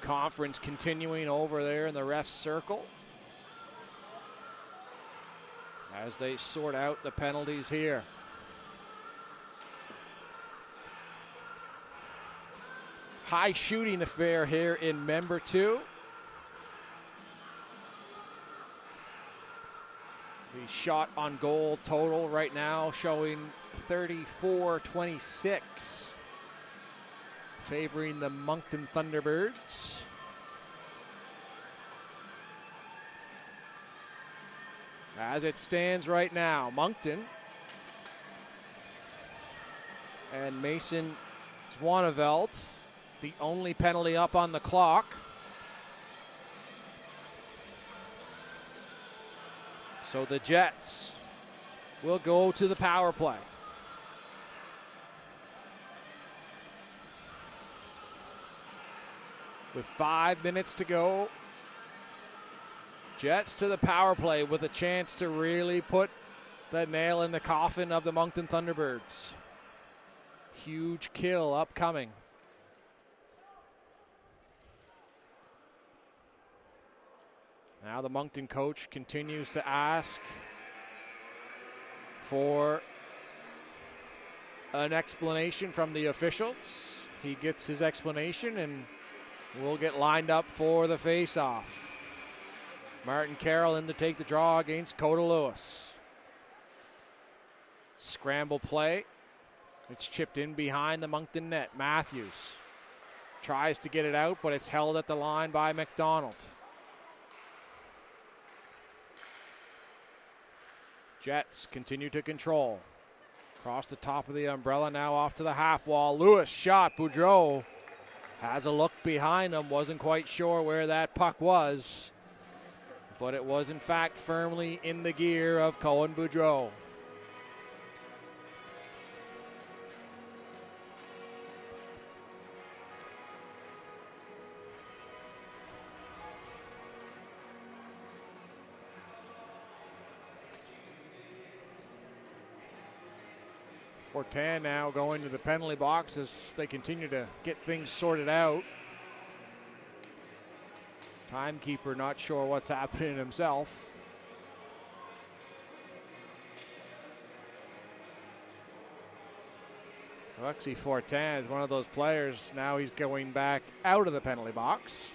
Conference continuing over there in the ref's circle as they sort out the penalties here. High shooting affair here in member 2. The shot on goal total right now showing 34-26, favoring the Moncton Thunderbirds. As it stands right now, Moncton and Mason Zwanevelt, the only penalty up on the clock. So the Jets will go to the power play. With 5 minutes to go, Jets to the power play with a chance to really put the nail in the coffin of the Moncton Thunderbirds. Huge kill upcoming. Now the Moncton coach continues to ask for an explanation from the officials. He gets his explanation and we'll get lined up for the face-off. Martin Carroll in to take the draw against Coda Lewis. Scramble play. It's chipped in behind the Moncton net. Matthews tries to get it out, but it's held at the line by McDonald. Jets continue to control. Across the top of the umbrella, now off to the half wall. Lewis shot. Boudreau has a look behind him. Wasn't quite sure where that puck was, but it was in fact firmly in the gear of Cohen Boudreau. Fortin now going to the penalty box as they continue to get things sorted out. Timekeeper not sure what's happening himself. Alexi Fortin is one of those players. Now he's going back out of the penalty box.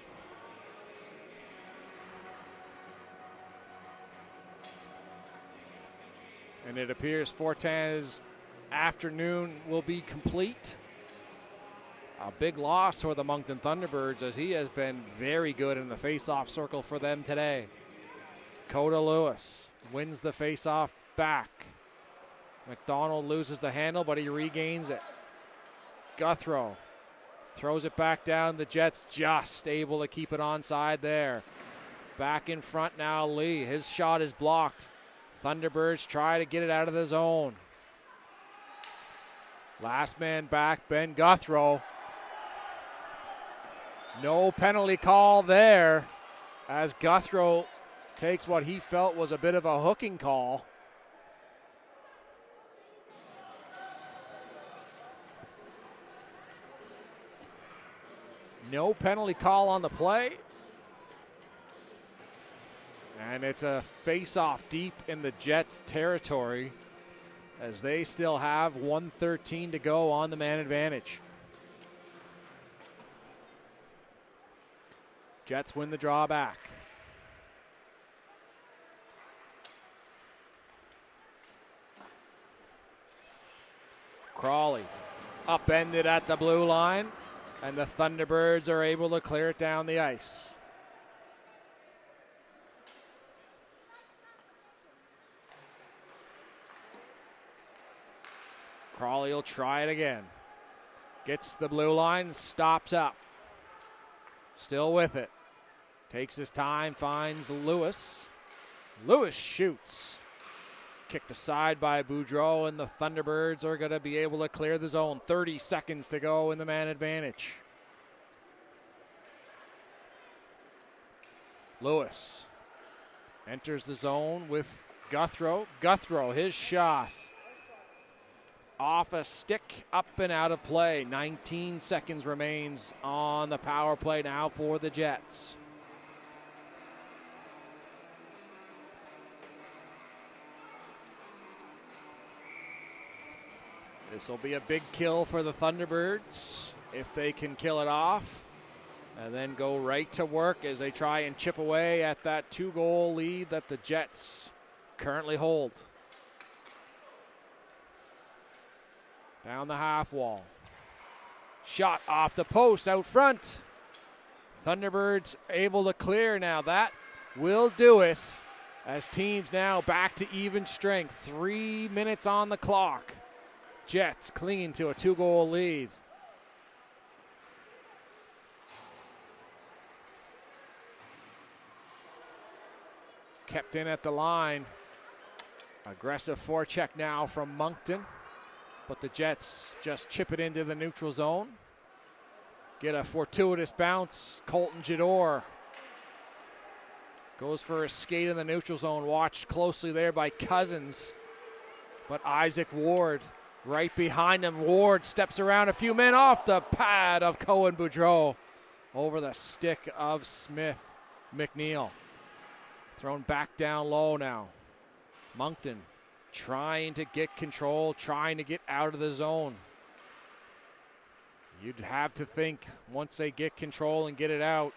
And it appears Fortin's afternoon will be complete. A big loss for the Moncton Thunderbirds as he has been very good in the face-off circle for them today. Coda Lewis wins the face-off back. McDonald loses the handle, but he regains it. Guthrow throws it back down. The Jets just able to keep it onside there. Back in front now, Lee. His shot is blocked. Thunderbirds try to get it out of the zone. Last man back, Ben Guthrow. No penalty call there as Guthrow takes what he felt was a bit of a hooking call. No penalty call on the play. And it's a face-off deep in the Jets' territory as they still have 1:13 to go on the man advantage. Jets win the draw back. Crawley upended at the blue line, and the Thunderbirds are able to clear it down the ice. Crawley will try it again. Gets the blue line, stops up. Still with it. Takes his time, finds Lewis. Lewis shoots. Kicked aside by Boudreau, and the Thunderbirds are going to be able to clear the zone. 30 seconds to go in the man advantage. Lewis enters the zone with Guthrow. Guthrow, his shot. Off a stick, up and out of play. 19 seconds remains on the power play now for the Jets. This will be a big kill for the Thunderbirds if they can kill it off and then go right to work as they try and chip away at that 2-goal lead that the Jets currently hold. Down the half wall. Shot off the post out front. Thunderbirds able to clear now. That will do it as teams now back to even strength. 3 minutes on the clock. Jets clinging to a 2-goal lead. Kept in at the line. Aggressive forecheck now from Moncton. But the Jets just chip it into the neutral zone. Get a fortuitous bounce. Colton Jador goes for a skate in the neutral zone. Watched closely there by Cousins. But Isaac Ward right behind him. Ward steps around a few men off the pad of Cohen Boudreau. Over the stick of Smith McNeil. Thrown back down low now. Moncton trying to get control, trying to get out of the zone. You'd have to think once they get control and get it out,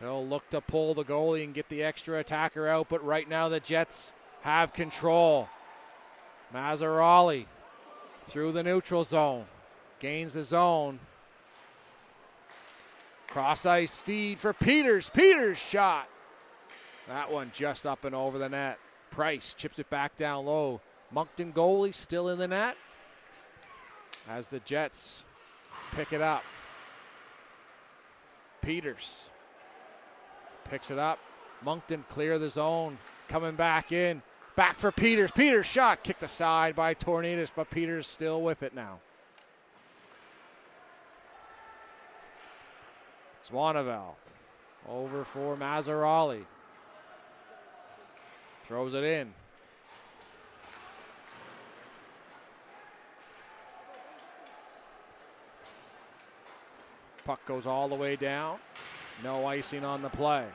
they'll look to pull the goalie and get the extra attacker out. But right now the Jets have control. Mazzaroli through the neutral zone. Gains the zone. Cross ice feed for Peters. Peters shot. That one just up and over the net. Price chips it back down low. Moncton goalie still in the net as the Jets pick it up. Peters picks it up. Moncton clear the zone. Coming back in. Back for Peters. Peters shot. Kicked aside by Tornidis, but Peters still with it now. Swaneveld over for Mazzaroli. Throws it in. Puck goes all the way down. No icing on the play.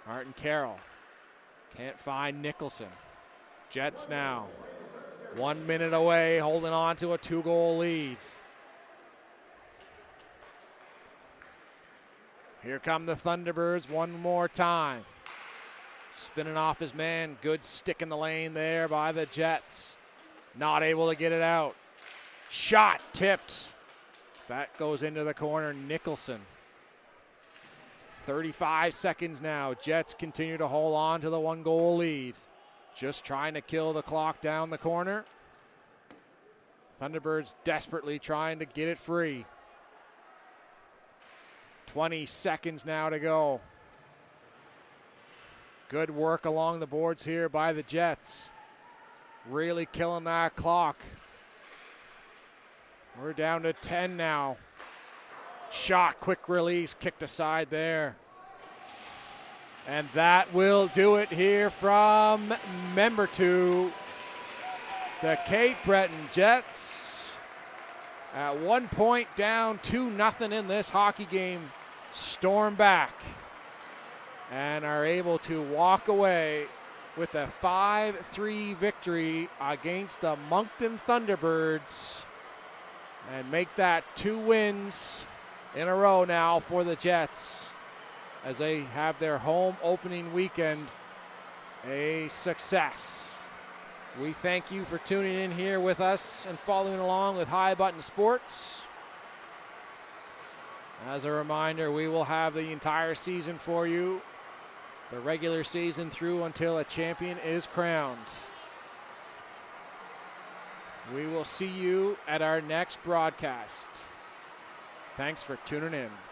Martin Carroll can't find Nicholson. Jets now 1 minute away, holding on to a 2-goal lead. Here come the Thunderbirds one more time. Spinning off his man. Good stick in the lane there by the Jets. Not able to get it out. Shot tipped. That goes into the corner. Nicholson. 35 seconds now. Jets continue to hold on to the 1-goal lead. Just trying to kill the clock down the corner. Thunderbirds desperately trying to get it free. 20 seconds now to go. Good work along the boards here by the Jets. Really killing that clock. We're down to 10 now. Shot, quick release, kicked aside there. And that will do it here from member 2. The Cape Breton Jets at 1 point down 2-0 in this hockey game. Storm back and are able to walk away with a 5-3 victory against the Moncton Thunderbirds and make that 2 wins in a row now for the Jets as they have their home opening weekend a success. We thank you for tuning in here with us and following along with High Button Sports. As a reminder, we will have the entire season for you, the regular season through until a champion is crowned. We will see you at our next broadcast. Thanks for tuning in.